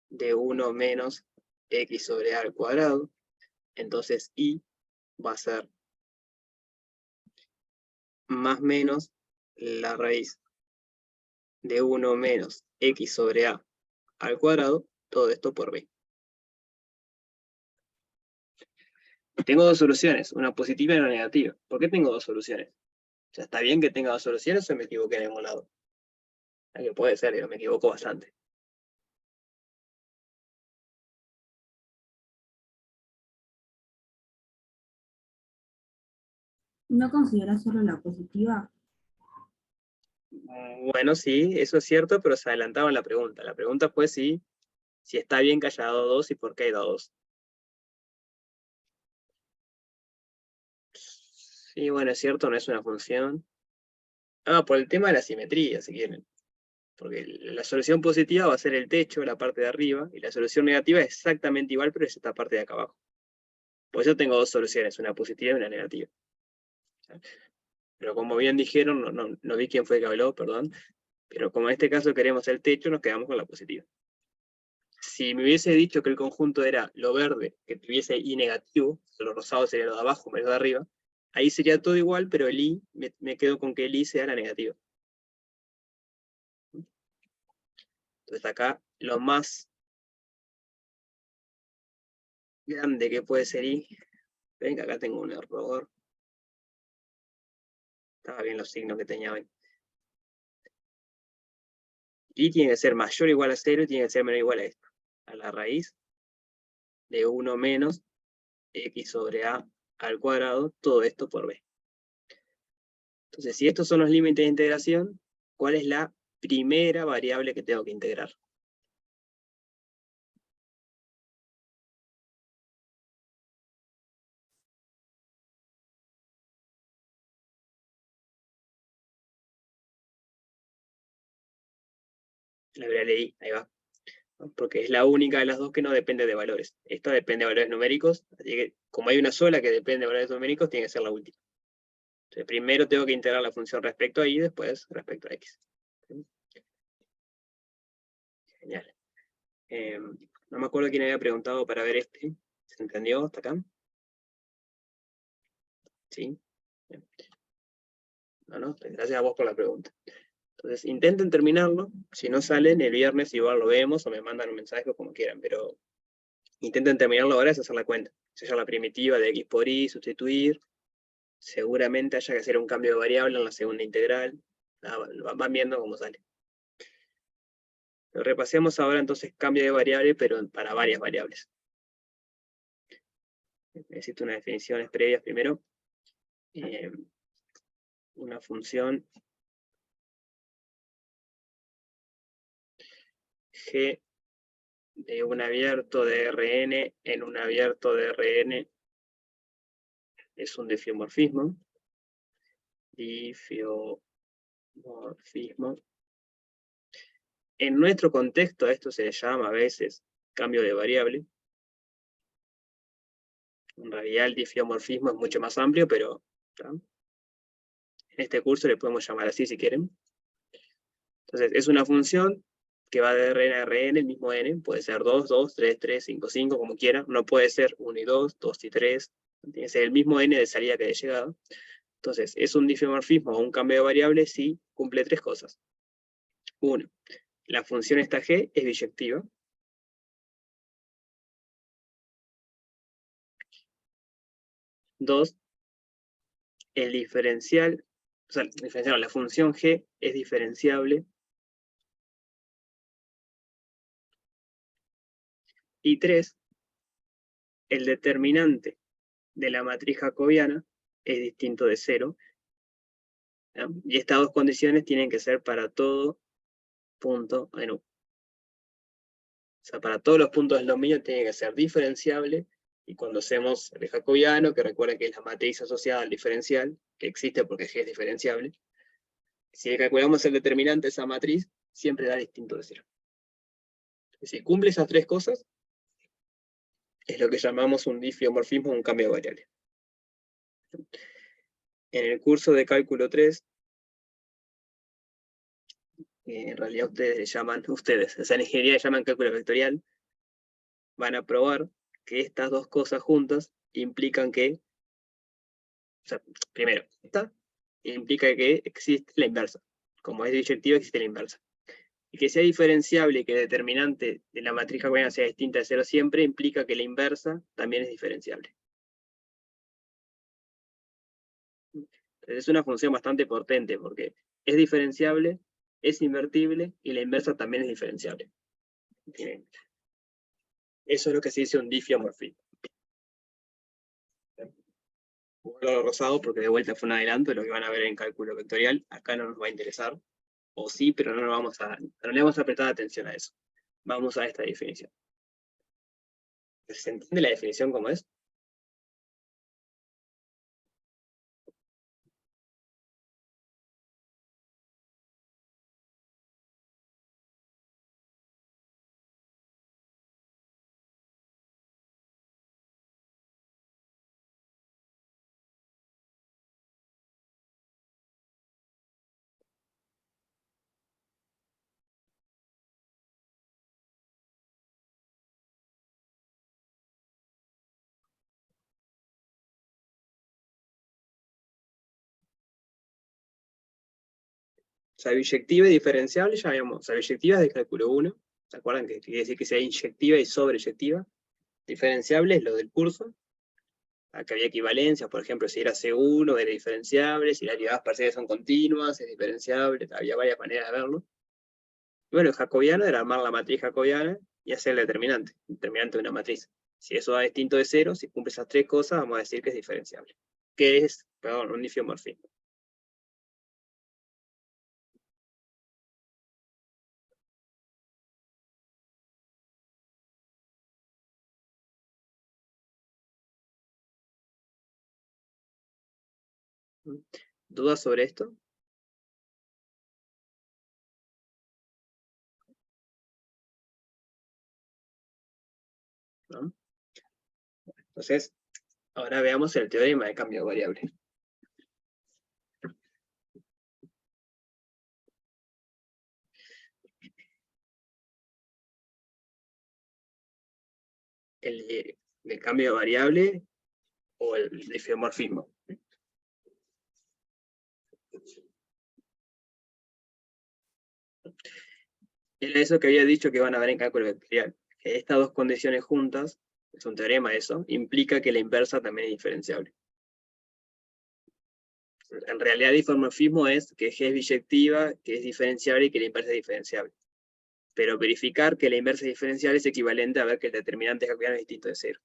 de 1 menos X sobre A al cuadrado. Entonces y va a ser más menos la raíz de 1 menos x sobre a al cuadrado, todo esto por b. Tengo dos soluciones, una positiva y una negativa. ¿Por qué tengo dos soluciones? O sea, ¿está bien que tenga dos soluciones o me equivoqué en algún lado? Que puede ser, pero me equivoco bastante. ¿No consideras solo la positiva? Bueno, sí, eso es cierto, pero se adelantaba en la pregunta. La pregunta fue si está bien que haya dado 2 y por qué he dado 2. Sí, bueno, es cierto, no es una función. Por el tema de la simetría, si quieren. Porque la solución positiva va a ser el techo, la parte de arriba, y la solución negativa es exactamente igual, pero es esta parte de acá abajo. Por eso tengo dos soluciones, una positiva y una negativa. Pero como bien dijeron, no vi quién fue que habló, perdón, pero como en este caso queremos el techo, nos quedamos con la positiva. Si me hubiese dicho que el conjunto era lo verde, que tuviese i negativo, lo rosado sería lo de abajo, menos de arriba, ahí sería todo igual, pero el i, me quedo con que el i sea la negativa. Entonces acá, lo más grande que puede ser i, ven que acá tengo un error. Estaba bien los signos que tenía hoy. Y tiene que ser mayor o igual a 0 y tiene que ser menor o igual a esto. A la raíz de 1 menos x sobre a al cuadrado, todo esto por b. Entonces, si estos son los límites de integración, ¿cuál es la primera variable que tengo que integrar? La variable i, ahí va. Porque es la única de las dos que no depende de valores. Esta depende de valores numéricos, así que como hay una sola que depende de valores numéricos, tiene que ser la última. Entonces, primero tengo que integrar la función respecto a y, después respecto a x. Genial. No me acuerdo quién había preguntado para ver este. ¿Se entendió hasta acá? ¿Sí? Bien. No, gracias a vos por la pregunta. Entonces, intenten terminarlo. Si no salen, el viernes igual lo vemos o me mandan un mensaje o como quieran, pero intenten terminarlo ahora, es hacer la cuenta. Si haya la primitiva de x por y, sustituir. Seguramente haya que hacer un cambio de variable en la segunda integral. Van viendo cómo sale. Pero repasemos ahora entonces cambio de variable, pero para varias variables. Necesito unas definiciones previas primero. Una función g de un abierto de Rn en un abierto de Rn es un difiomorfismo. Difiomorfismo. En nuestro contexto a esto se le llama a veces cambio de variable. En realidad el difiomorfismo es mucho más amplio, pero en este curso le podemos llamar así si quieren. Entonces es una función que va de Rn a Rn, el mismo n, puede ser 2, 2, 3, 3, 5, 5, como quiera. No puede ser 1 y 2, 2 y 3. Tiene que ser el mismo n de salida que de llegada. Entonces, es un difiomorfismo o un cambio de variable si cumple tres cosas. 1. La función esta g es biyectiva. 2. El diferencial, la función g es diferenciable. Y 3. El determinante de la matriz jacobiana es distinto de 0. ¿Ya? Y estas dos condiciones tienen que ser para todo punto en U. O sea, para todos los puntos del dominio tiene que ser diferenciable. Y cuando hacemos el jacobiano, que recuerden que es la matriz asociada al diferencial, que existe porque G es diferenciable, si calculamos el determinante de esa matriz, siempre da distinto de 0. Si cumple esas tres cosas, es lo que llamamos un difiomorfismo o un cambio de variable. En el curso de cálculo 3, en realidad ustedes, o sea, en ingeniería llaman cálculo vectorial, van a probar que estas dos cosas juntas implican que, o sea, primero, esta implica que existe la inversa. Como es biyectiva, existe la inversa. Y que sea diferenciable y que el determinante de la matriz jacobiana sea distinta de 0 siempre, implica que la inversa también es diferenciable. Es una función bastante potente porque es diferenciable, es invertible y la inversa también es diferenciable. Bien. Eso es lo que se dice un diffeomorfismo. Vuelvo a lo rosado porque de vuelta fue un adelanto de lo que van a ver en cálculo vectorial. Acá no nos va a interesar. O sí, pero no le vamos a prestar atención a eso. Vamos a esta definición. ¿Se entiende la definición cómo es? O sea, biyectiva y diferenciable, ya habíamos, o sea, biyectiva es de cálculo 1, ¿se acuerdan que quiere decir que sea inyectiva y sobreyectiva? Diferenciable es lo del curso, acá había equivalencias, por ejemplo, si era C1 era diferenciable, si las derivadas parciales son continuas, es diferenciable, había varias maneras de verlo. Y bueno, el jacobiano era armar la matriz jacobiana y hacer el determinante de una matriz. Si eso da distinto de 0, si cumple esas tres cosas, vamos a decir que es diferenciable. Que es, perdón, un diffeomorfismo. ¿Dudas sobre esto? ¿No? Entonces, ahora veamos el teorema de cambio de variable. El de cambio de variable o el diffeomorfismo. Era eso que había dicho que van a ver en cálculo vectorial. Que estas dos condiciones juntas, es un teorema eso, implica que la inversa también es diferenciable. En realidad diffeomorfismo es que G es biyectiva, que es diferenciable y que la inversa es diferenciable. Pero verificar que la inversa es diferenciable es equivalente a ver que el determinante jacobiano es distinto de 0.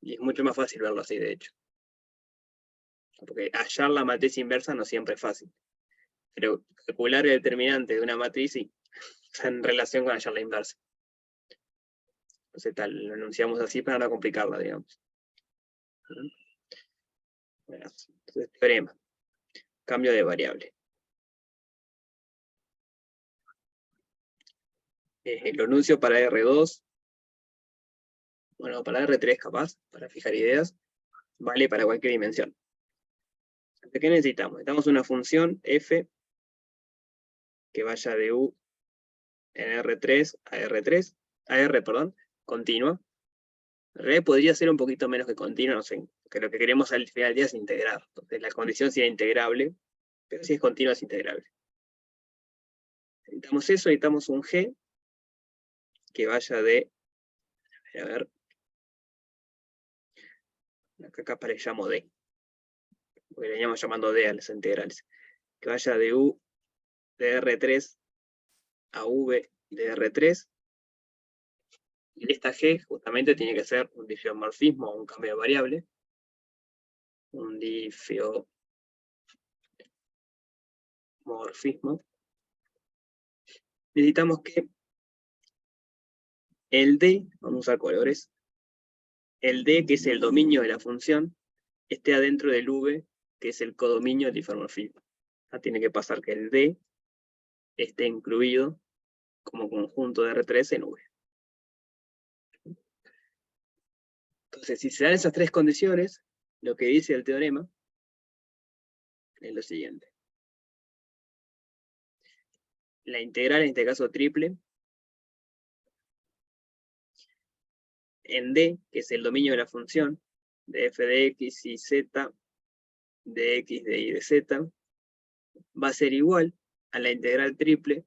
Y es mucho más fácil verlo así, de hecho. Porque hallar la matriz inversa no siempre es fácil. Pero calcular el determinante de una matriz sí, está en relación con hallar la inversa. Entonces tal, lo enunciamos así para no complicarla, digamos. Bueno, entonces, teorema. Cambio de variable. Lo enuncio para R2. Bueno, para R3 capaz, para fijar ideas. Vale para cualquier dimensión. ¿De qué necesitamos? Necesitamos una función f que vaya de u en R3 a R3, a R, perdón, continua. En realidad podría ser un poquito menos que continua, no sé, porque lo que queremos al final del día es integrar. Entonces la condición sería integrable, pero si es continua es integrable. Necesitamos eso, necesitamos un g que vaya de, a ver, acá le llamo d, porque le veníamos llamando d a las integrales, que vaya de u de R3 a v de R3, y esta g justamente tiene que ser un diffeomorfismo o un cambio de variable, un diffeomorfismo. Necesitamos que el d, vamos a usar colores, el d, que es el dominio de la función, esté adentro del v, que es el codominio del diffeomorfismo. Tiene que pasar que el d esté incluido como conjunto de R3 en V. Entonces, si se dan esas tres condiciones, lo que dice el teorema es lo siguiente. La integral, en este caso triple, en D, que es el dominio de la función, de f de x y z de x de y de z va a ser igual a la integral triple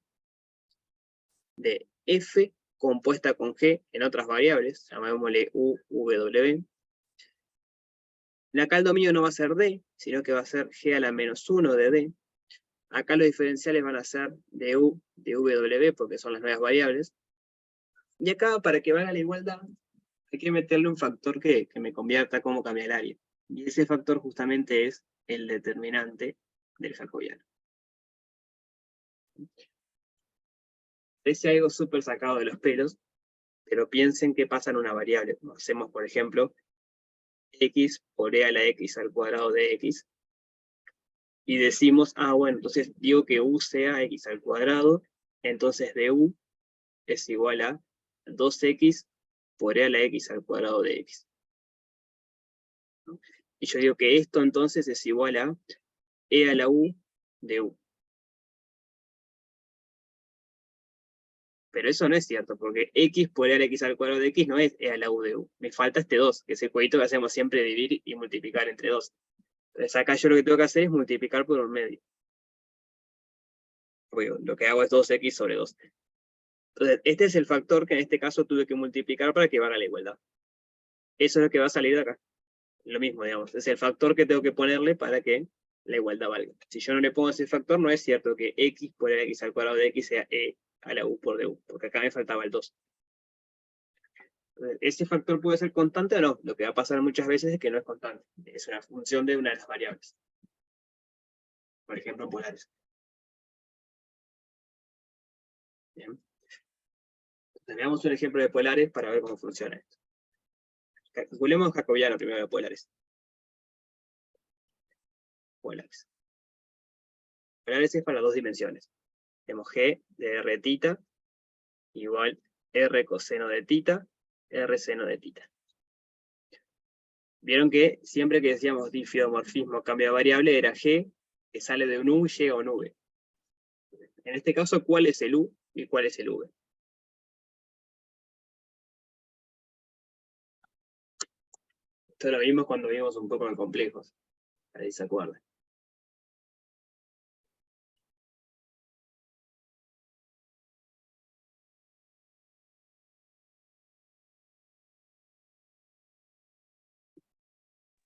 de f compuesta con g en otras variables, llamémosle u, w. Acá el dominio no va a ser d, sino que va a ser g a la menos 1 de d. Acá los diferenciales van a ser de u, de w, porque son las nuevas variables. Y acá, para que valga la igualdad, hay que meterle un factor que me convierta cómo cambia el área. Y ese factor justamente es el determinante del jacobiano. Parece algo súper sacado de los pelos, pero piensen que pasa en una variable. Hacemos, por ejemplo, x por e a la x al cuadrado de x. Y decimos, bueno, entonces digo que u sea x al cuadrado, entonces du es igual a 2x por e a la x al cuadrado de x. ¿No? Y yo digo que esto entonces es igual a e a la u de u. Pero eso no es cierto, porque x por e a la x al cuadrado de x no es e a la u de u. Me falta este 2, que es el cuadrito que hacemos siempre, dividir y multiplicar entre 2. Entonces acá yo lo que tengo que hacer es multiplicar por un medio. Bueno, lo que hago es 2x sobre 2. Entonces, este es el factor que en este caso tuve que multiplicar para que valga la igualdad. Eso es lo que va a salir de acá. Lo mismo, digamos. Es el factor que tengo que ponerle para que la igualdad valga. Si yo no le pongo ese factor, no es cierto que x por el x al cuadrado de x sea e a la u por du, porque acá me faltaba el 2. Entonces, ¿ese factor puede ser constante o no? Lo que va a pasar muchas veces es que no es constante. Es una función de una de las variables. Por ejemplo, polares. Bien. Veamos un ejemplo de polares para ver cómo funciona esto. Calculemos jacobiano primero de polares. Polares. Polares es para 2 dimensiones. Tenemos g de r tita igual r coseno de tita, r seno de tita. Vieron que siempre que decíamos difeomorfismo cambio de variable era g que sale de un u y llega a un v. En este caso, ¿cuál es el u y cuál es el v? Esto lo vimos cuando vimos un poco en complejos. Ahí se acuerdan.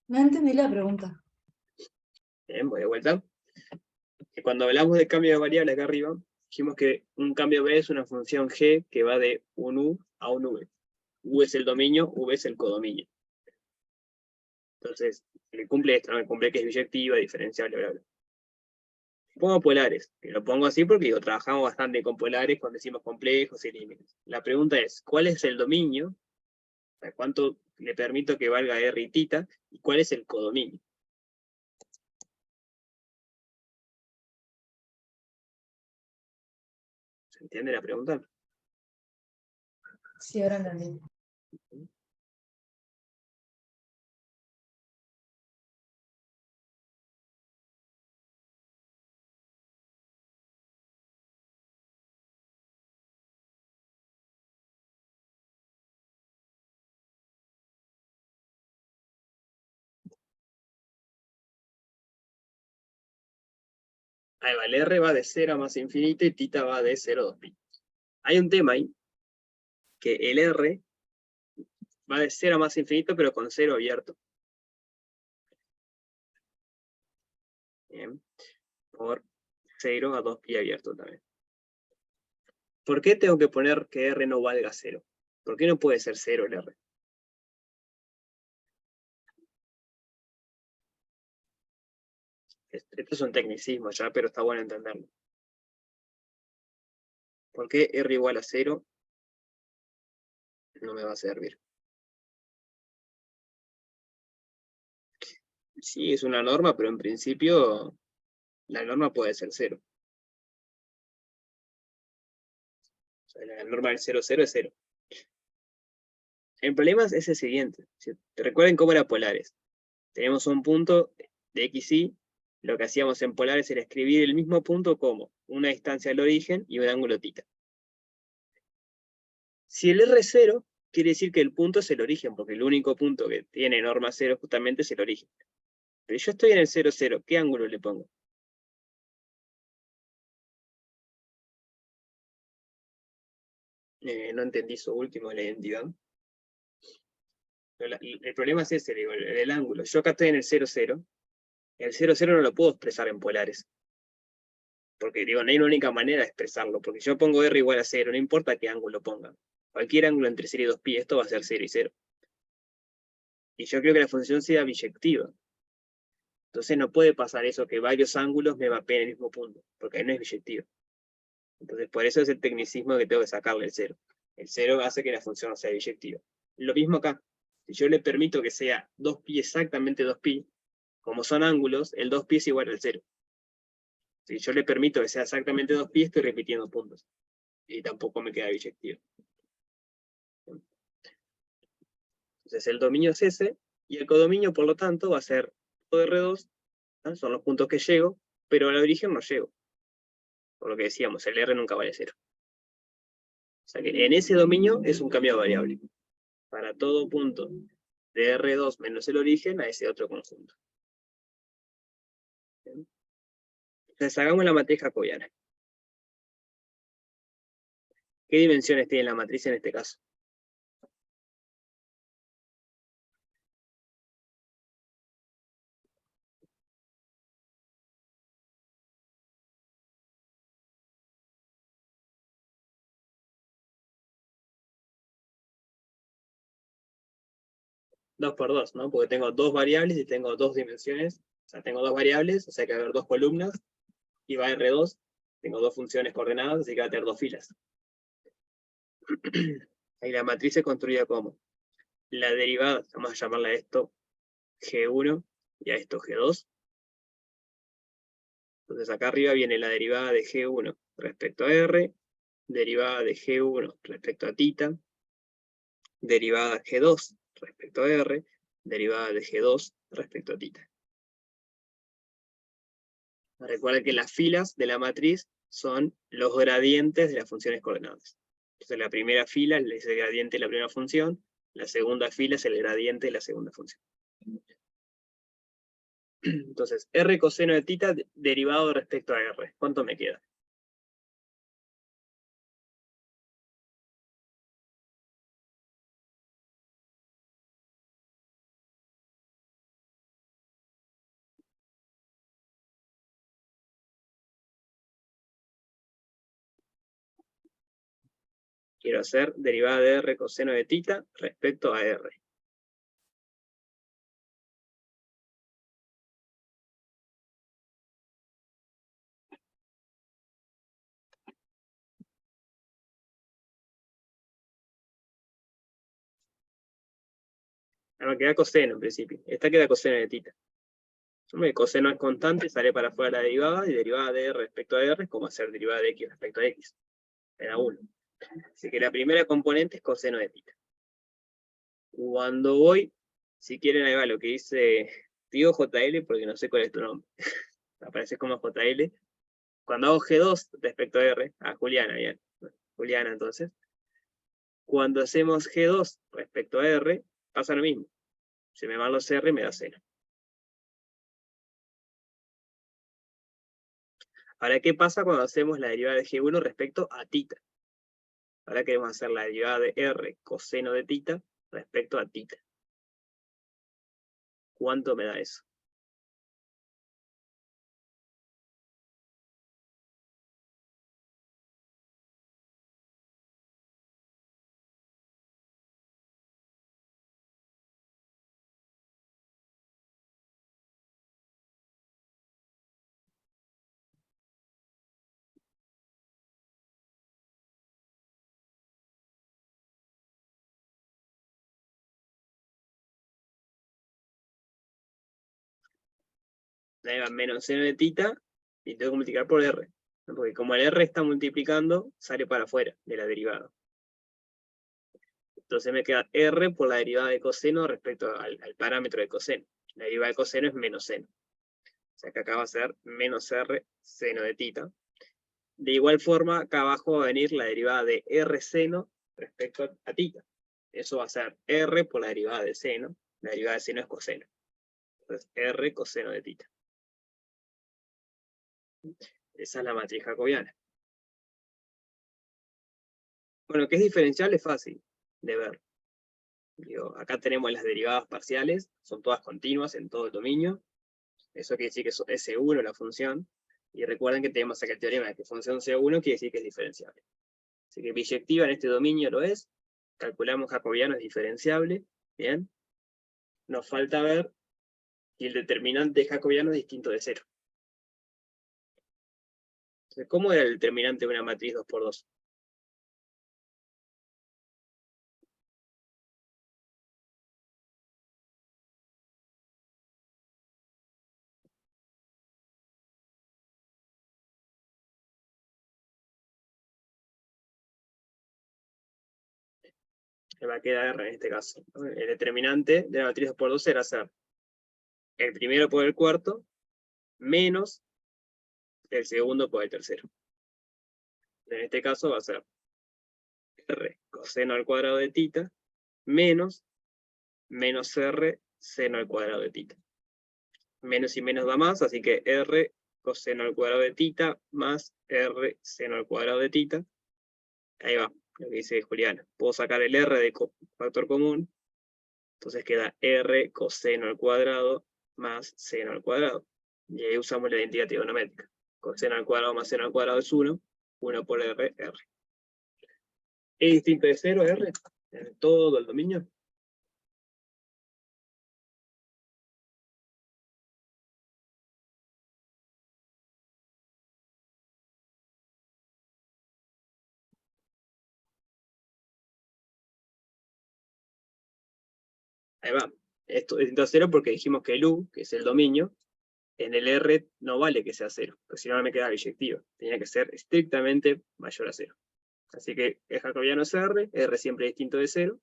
No entendí la pregunta. Bien, voy de vuelta. Que cuando hablamos de cambio de variable acá arriba, dijimos que un cambio v es una función g que va de un u a un v. U es el dominio, v es el codominio. Entonces, le cumple esto, ¿no? Me cumple que es biyectiva, diferenciable, bla, bla. Pongo polares, que lo pongo así porque digo, trabajamos bastante con polares cuando decimos complejos y límites. La pregunta es, ¿cuál es el dominio? O sea, ¿cuánto le permito que valga r y tita? ¿Y cuál es el codominio? ¿Se entiende la pregunta? Sí, ahora entendí. Ahí va, el r va de 0 a más infinito y tita va de 0 a 2pi. Hay un tema ahí, que el r va de 0 a más infinito, pero con 0 abierto. Bien. Por 0 a 2pi abierto también. ¿Por qué tengo que poner que r no valga 0? ¿Por qué no puede ser 0 el r? Esto es un tecnicismo ya, pero está bueno entenderlo. ¿Por qué r igual a 0? No me va a servir. Sí, es una norma, pero en principio la norma puede ser 0. O sea, la norma del 0, 0 es 0. El problema es el siguiente. Recuerden cómo era polares. Tenemos un punto de x, y. Lo que hacíamos en polares era escribir el mismo punto como una distancia al origen y un ángulo tita. Si el r es 0, quiere decir que el punto es el origen, porque el único punto que tiene norma 0 justamente es el origen. Pero yo estoy en el 0, 0, ¿qué ángulo le pongo? No entendí eso último, la identidad. Pero el problema es ese, digo, el ángulo. Yo acá estoy en el 0, 0. El 0, 0 no lo puedo expresar en polares. Porque digo, no hay una única manera de expresarlo. Porque yo pongo R igual a 0, no importa qué ángulo ponga. Cualquier ángulo entre 0 y 2π, esto va a ser 0 y 0. Y yo creo que la función sea biyectiva. Entonces no puede pasar eso, que varios ángulos me mapeen el mismo punto. Porque ahí no es biyectiva. Entonces por eso es el tecnicismo que tengo que sacarle el 0. El 0 hace que la función no sea biyectiva. Lo mismo acá. Si yo le permito que sea 2π exactamente 2π, como son ángulos, el 2π es igual al 0. Si yo le permito que sea exactamente 2π, estoy repitiendo puntos. Y tampoco me queda biyectivo. Entonces el dominio es ese, y el codominio, por lo tanto, va a ser todo R2, ¿no? Son los puntos que llego, pero al origen no llego. Por lo que decíamos, el R nunca vale 0. O sea que en ese dominio es un cambio de variable. Para todo punto de R2 menos el origen a ese otro conjunto. ¿Bien? Entonces hagamos la matriz jacobiana. ¿Qué dimensiones tiene la matriz en este caso? Dos por dos, ¿no? Porque tengo dos variables y tengo dos dimensiones. O sea, tengo dos variables, o sea que va a haber dos columnas, y va R2, tengo dos funciones coordenadas, así que va a tener dos filas. Ahí la matriz se construye como la derivada, vamos a llamarla a esto G1 y a esto G2. Entonces acá arriba viene la derivada de G1 respecto a R, derivada de G1 respecto a θ, derivada G2 respecto a R, derivada de G2 respecto a θ. Recuerda que las filas de la matriz son los gradientes de las funciones coordenadas. Entonces la primera fila es el gradiente de la primera función, la segunda fila es el gradiente de la segunda función. Entonces, R coseno de θ derivado respecto a R. ¿Cuánto me queda? Quiero hacer derivada de R coseno de θ respecto a R. Ahora queda coseno en principio. Esta queda coseno de θ. El coseno es constante, sale para afuera la derivada, y derivada de R respecto a R es como hacer derivada de X respecto a X. Era 1. Así que la primera componente es coseno de θ. Cuando voy, si quieren ahí va lo que dice, digo JL porque no sé cuál es tu nombre. Aparece como JL. Cuando hago G2 respecto a R, Juliana, bien. Juliana, entonces. Cuando hacemos G2 respecto a R, pasa lo mismo. Se me van los R y me da 0. Ahora, ¿qué pasa cuando hacemos la derivada de G1 respecto a θ? Ahora queremos hacer la derivada de R coseno de θ respecto a θ. ¿Cuánto me da eso? Ahí va menos seno de θ y tengo que multiplicar por R. Porque como el R está multiplicando, sale para afuera de la derivada. Entonces me queda R por la derivada de coseno respecto al parámetro de coseno. La derivada de coseno es menos seno. O sea que acá va a ser menos R seno de θ. De igual forma, acá abajo va a venir la derivada de R seno respecto a θ. Eso va a ser R por la derivada de seno. La derivada de seno es coseno. Entonces, R coseno de tita. Esa es la matriz jacobiana. Bueno, que es diferenciable es fácil de ver. Digo, acá tenemos las derivadas parciales, son todas continuas en todo el dominio. Eso quiere decir que es S1 la función. Y recuerden que tenemos acá el teorema de que función C1 quiere decir que es diferenciable. Así que biyectiva en este dominio lo es. Calculamos jacobiano es diferenciable. Bien. Nos falta ver si el determinante jacobiano es distinto de 0. Entonces, ¿cómo era el determinante de una matriz 2×2? Se va a quedar R en este caso. El determinante de la matriz 2×2 era ser el primero por el cuarto menos el segundo por el tercero. En este caso va a ser R coseno al cuadrado de tita menos R seno al cuadrado de tita. Menos y menos da más, así que R coseno al cuadrado de tita más R seno al cuadrado de tita. Ahí va, lo que dice Juliana. Puedo sacar el R de factor común, entonces queda R coseno al cuadrado más seno al cuadrado. Y ahí usamos la identidad trigonométrica. Coseno al cuadrado más seno al cuadrado es 1, 1 por R, R. ¿Es distinto de 0, R? En todo el dominio. Ahí va. Esto es distinto a 0 porque dijimos que el U, que es el dominio, en el R no vale que sea 0, porque si no me queda biyectiva. Tenía que ser estrictamente mayor a 0. Así que el jacobiano es R, R siempre es distinto de 0,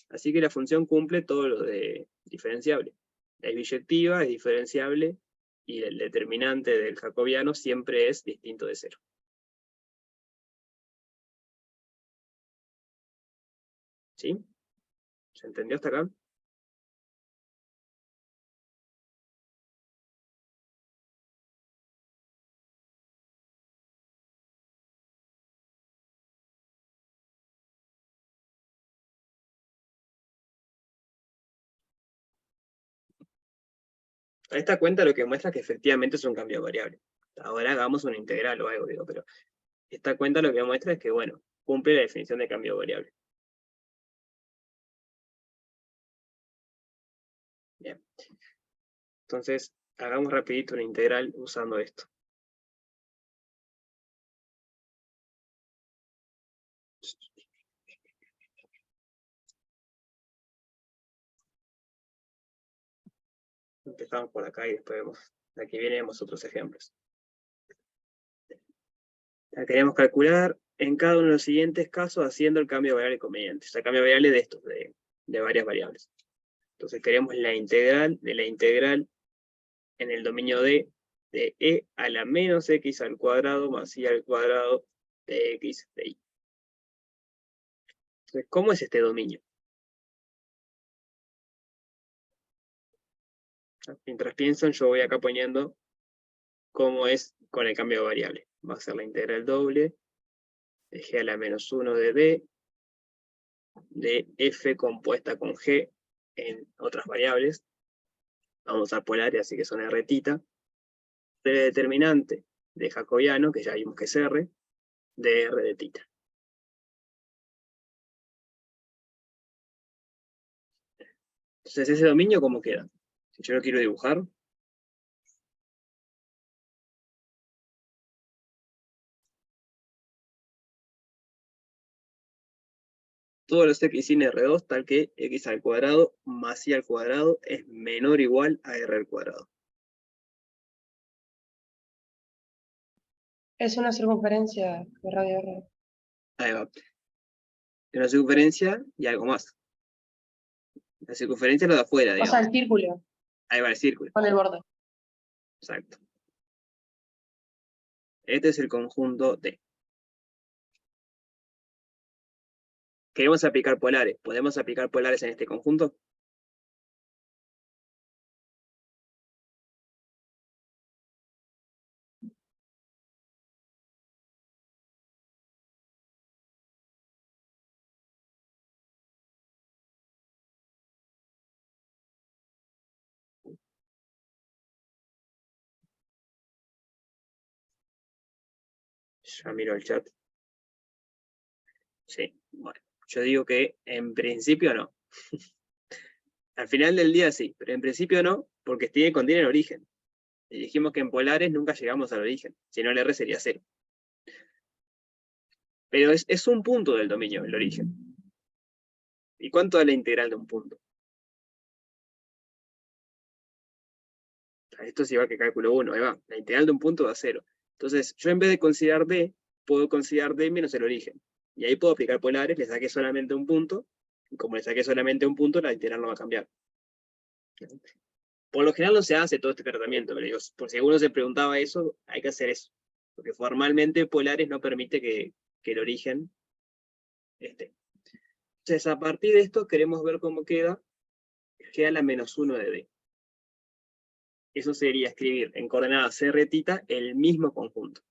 así que la función cumple todo lo de diferenciable. Es biyectiva, es diferenciable, y el determinante del jacobiano siempre es distinto de 0. ¿Sí? ¿Se entendió hasta acá? A esta cuenta lo que muestra es que efectivamente es un cambio de variable. Ahora hagamos una integral o algo, digo, pero esta cuenta lo que muestra es que, bueno, cumple la definición de cambio de variable. Bien. Entonces, hagamos rapidito una integral usando esto. Empezamos por acá y después vemos. Aquí veremos otros ejemplos. La queremos calcular en cada uno de los siguientes casos haciendo el cambio de variable conveniente. O sea, cambio de variable de estos, de varias variables. Entonces queremos la integral de la integral en el dominio de e a la menos x al cuadrado más y al cuadrado de x de y. Entonces, ¿cómo es este dominio? Mientras piensan, yo voy acá poniendo cómo es con el cambio de variable. Va a ser la integral doble de g a la menos 1 de d, de f compuesta con g en otras variables. Vamos a usar polares, así que son r tita. De determinante de jacobiano, que ya vimos que es r, de r de tita. Entonces, ese dominio, ¿cómo queda? Si yo lo quiero dibujar, todos los x sin R2, tal que x al cuadrado más y al cuadrado es menor o igual a r al cuadrado. Es una circunferencia de radio R. Ahí va. Una circunferencia y algo más. La circunferencia es lo de afuera, O digamos. sea, el círculo Ahí va el círculo. con el borde. Exacto. Este es el conjunto D. queremos aplicar polares. ¿Podemos aplicar polares en este conjunto? Ya miro el chat. Sí, bueno, yo digo que en principio no. Al final del día sí, pero en principio no, porque contienen origen. Y dijimos que en polares nunca llegamos al origen, si no el R sería 0. Pero es un punto del dominio, el origen. ¿Y cuánto da la integral de un punto? Esto es igual que cálculo 1, ahí va. La integral de un punto da 0. Entonces, yo en vez de considerar D, puedo considerar D menos el origen. Y ahí puedo aplicar polares, le saqué solamente un punto, y como le saqué solamente un punto, la integral no va a cambiar. Por lo general no se hace todo este tratamiento, pero digo, por si alguno se preguntaba eso, hay que hacer eso. Porque formalmente polares no permite que el origen esté. Entonces, a partir de esto, queremos ver cómo queda la menos 1 de D. Eso sería escribir en coordenadas r θ el mismo conjunto.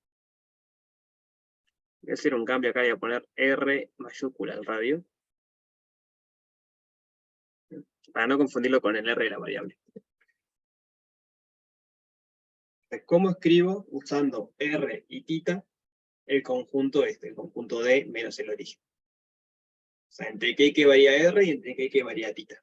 Voy a hacer un cambio acá y voy a poner R mayúscula al radio. Para no confundirlo con el R de la variable. ¿Cómo escribo usando R y θ el conjunto el conjunto D menos el origen? O sea, entre qué que varía R y entre qué que varía θ.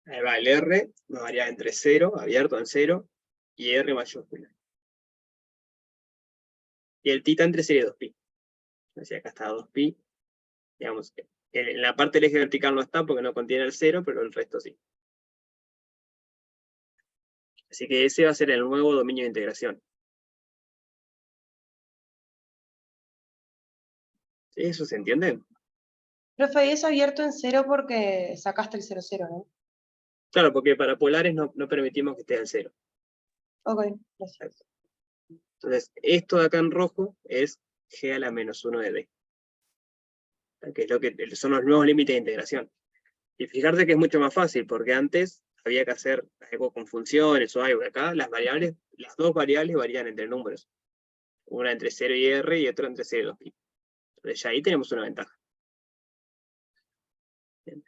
Ahí va, el R va a variar entre 0, abierto en 0, y R mayúscula. Y el θ entre 0 y 2π. Así acá está 2π. Digamos, en la parte del eje vertical no está porque no contiene el 0, pero el resto sí. Así que ese va a ser el nuevo dominio de integración. ¿Eso se entiende? Profe, y es abierto en 0 porque sacaste el 0,0, ¿no? Claro, porque para polares no permitimos que esté al 0. Ok, gracias. Entonces, esto de acá en rojo es g a la menos 1 de d. Que es lo que son los nuevos límites de integración. Y fijarte que es mucho más fácil, porque antes había que hacer algo con funciones o algo. Acá las dos variables varían entre números. Una entre 0 y r y otra entre 0 y 2pi. Entonces ya ahí tenemos una ventaja. Bien.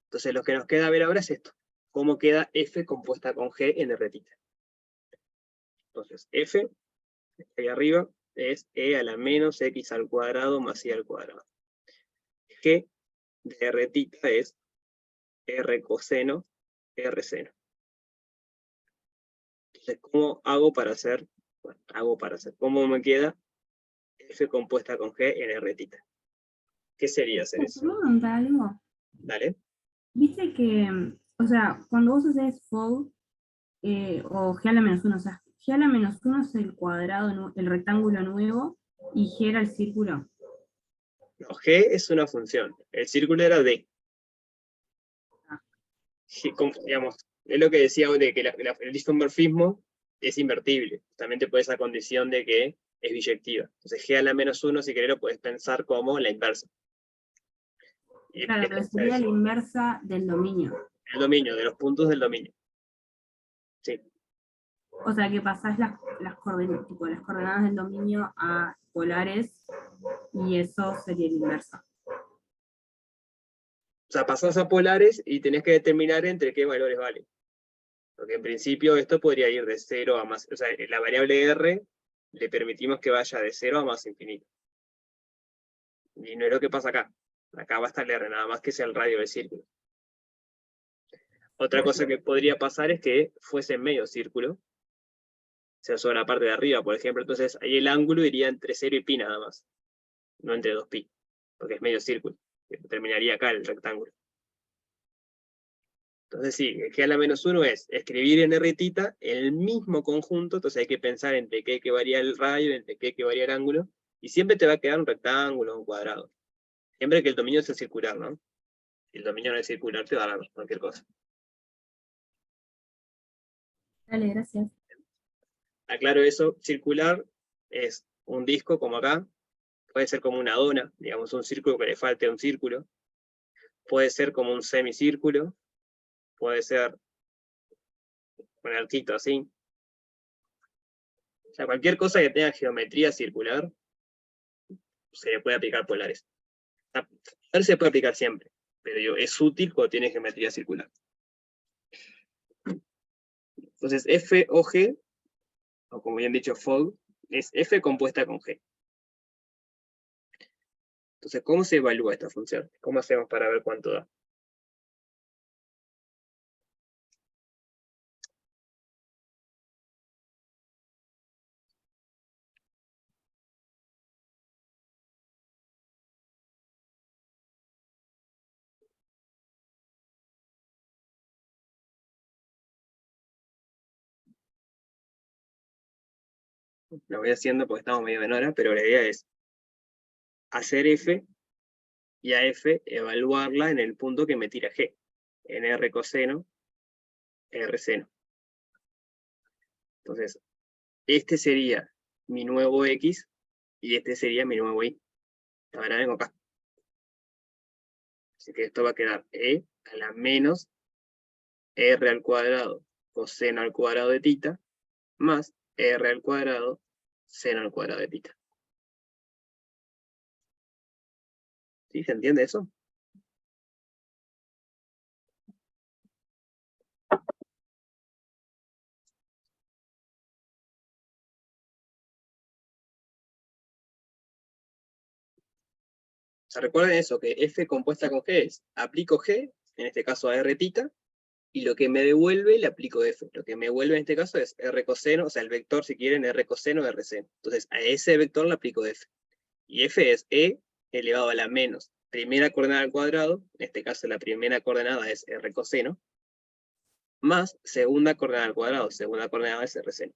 Entonces lo que nos queda ver ahora es esto. ¿Cómo queda f compuesta con g en r θ? Entonces f, ahí arriba, es e a la menos x al cuadrado más y al cuadrado. G de r θ es r coseno, r seno. Entonces, ¿cómo hago para hacer? Bueno, ¿cómo me queda f compuesta con g en r θ? ¿Qué sería hacer eso? ¿Puedo preguntar algo? Dale. Viste que, o sea, cuando vos haces fold o g a la menos 1, o sea, g a la menos 1 es el cuadrado, el rectángulo nuevo, y g era el círculo. No, g es una función. El círculo era d. Digamos, es lo que decía de que el isomorfismo es invertible. Justamente por esa condición de que es biyectiva. Entonces g a la menos 1, si querés, lo puedes pensar como la inversa. Y Claro, pero sería la inversa del dominio. el dominio, de los puntos del dominio. Sí. O sea, que pasás las coordenadas del dominio a polares y eso sería la inversa. O sea, pasás a polares y tenés que determinar entre qué valores valen. Porque en principio esto podría ir de 0 a más. O sea, la variable r le permitimos que vaya de 0 a más infinito. Y no es lo que pasa acá. Acá va a estar el r, nada más que sea el radio del círculo. Otra cosa que podría pasar es que fuese medio círculo. O sea, sobre la parte de arriba, por ejemplo. Entonces ahí el ángulo iría entre 0 y pi nada más. No entre 2pi. Porque es medio círculo. Que terminaría acá el rectángulo. Entonces sí, g a la menos 1 es escribir en r tita el mismo conjunto, entonces hay que pensar entre qué hay que variar el radio, entre qué hay que variar el ángulo, y siempre te va a quedar un rectángulo o un cuadrado. Siempre que el dominio sea circular, ¿no? Si el dominio no es circular, te va a dar cualquier cosa. Dale, gracias. Aclaro eso, circular es un disco como acá, puede ser como una dona, digamos un círculo que le falte un círculo, puede ser como un semicírculo, puede ser un arquito así. O sea, cualquier cosa que tenga geometría circular, se le puede aplicar polares. Polar se puede aplicar siempre, pero es útil cuando tiene geometría circular. Entonces, f o g, o como bien dicho, fog, es f compuesta con g. Entonces, ¿cómo se evalúa esta función? ¿Cómo hacemos para ver cuánto da? Lo voy haciendo porque estamos medio en hora, pero la idea es hacer f y a f evaluarla en el punto que me tira g, en r coseno, r seno. Entonces, este sería mi nuevo x y este sería mi nuevo y. Ahora vengo acá. Así que esto va a quedar e a la menos r al cuadrado coseno al cuadrado de tita más r al cuadrado seno al cuadrado de tita. ¿Sí? ¿Se entiende eso? O sea, recuerden eso, que f compuesta con g es, aplico g, en este caso a r tita, y lo que me devuelve le aplico f. Lo que me devuelve en este caso es r coseno, o sea, el vector, si quieren, r coseno, r seno. Entonces, a ese vector le aplico f. Y f es e elevado a la menos primera coordenada al cuadrado, en este caso la primera coordenada es r coseno, más segunda coordenada al cuadrado, segunda coordenada es r seno.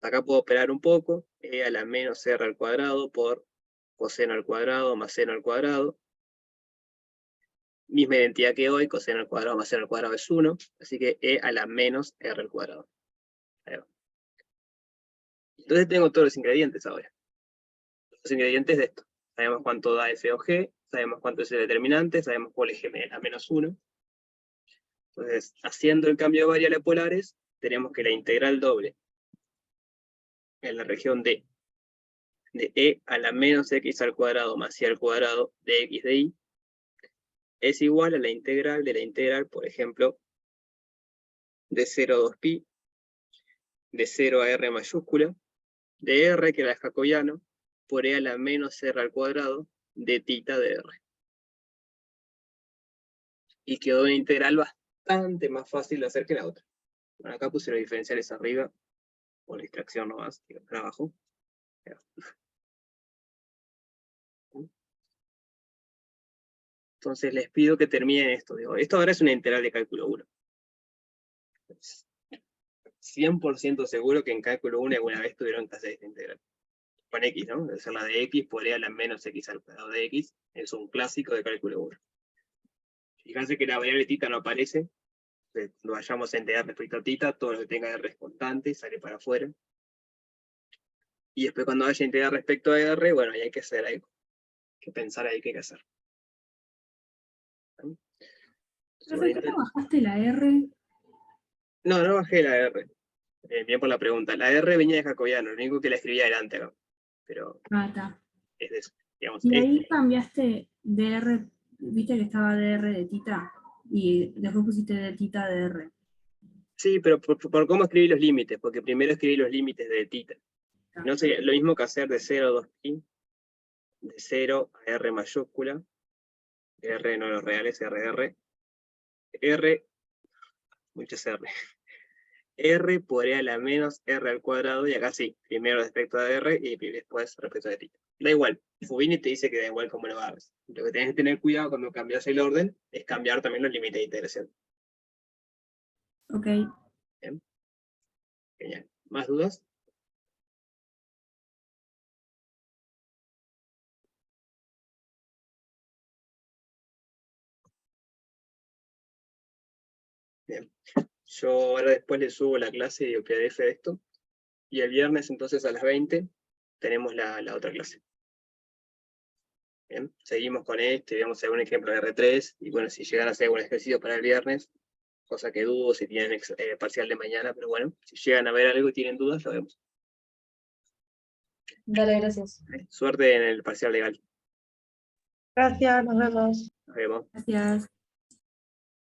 Acá puedo operar un poco, e a la menos r al cuadrado por coseno al cuadrado más seno al cuadrado. Misma identidad que hoy, coseno al cuadrado más seno al cuadrado es 1, así que e a la menos r al cuadrado. Ahí va. Entonces tengo todos los ingredientes ahora. Los ingredientes de esto. Sabemos cuánto da f o g, sabemos cuánto es el determinante, sabemos cuál es g a menos 1. Entonces, haciendo el cambio de variables polares, tenemos que la integral doble en la región de e a la menos x al cuadrado más y al cuadrado de x de y es igual a la integral de la integral, por ejemplo, de 0 a 2pi, de 0 a r mayúscula, de r, que era el jacobiano, por e a la menos r al cuadrado de tita de r. Y quedó una integral bastante más fácil de hacer que la otra. Bueno, acá puse los diferenciales arriba, por distracción nomás, y acá abajo. Entonces les pido que terminen esto. Digo, esto ahora es una integral de cálculo 1. 100% seguro que en cálculo 1 alguna vez tuvieron que hacer esta integral. Con x, ¿no? Debe ser la de x por e a la menos x al cuadrado de x. Es un clásico de cálculo 1. Fíjense que la variable tita no aparece. Cuando vayamos a integrar respecto a tita, todo lo que tenga r es constante, sale para afuera. Y después cuando vaya a integrar respecto a r, bueno, ahí hay que hacer algo. Hay que pensar ahí qué hay que hacer. Profe, ¿qué no bajaste la R? No, no bajé la R. Bien por la pregunta. La R venía de jacobiano, lo único que la escribía adelante acá. Pero Ah, está. es de eso. Digamos, Y ahí cambiaste DR, viste que estaba DR de tita, y después pusiste de tita de R. sí, pero por cómo escribí los límites, porque primero escribí los límites de tita. No sería lo mismo que hacer de 0 a 2pi, de 0 a R mayúscula, R no los reales, RR, R, muchas R. R por E a la menos R al cuadrado, y acá sí, primero respecto a R y después respecto de tita. Da igual, Fubini te dice que da igual cómo lo hagas. Lo que tenés que tener cuidado cuando cambias el orden es cambiar también los límites de integración. Ok. Genial. ¿Más dudas? Bien. Yo ahora después le subo la clase de PDF de esto. Y el viernes entonces a las 20 tenemos la otra clase. Bien, seguimos con vamos a hacer un ejemplo de R3, y bueno, si llegan a hacer algún ejercicio para el viernes, cosa que dudo si tienen parcial de mañana, pero bueno, si llegan a ver algo y tienen dudas, lo vemos. Dale, gracias. Suerte en el parcial legal. Gracias, nos vemos. Nos vemos. Gracias.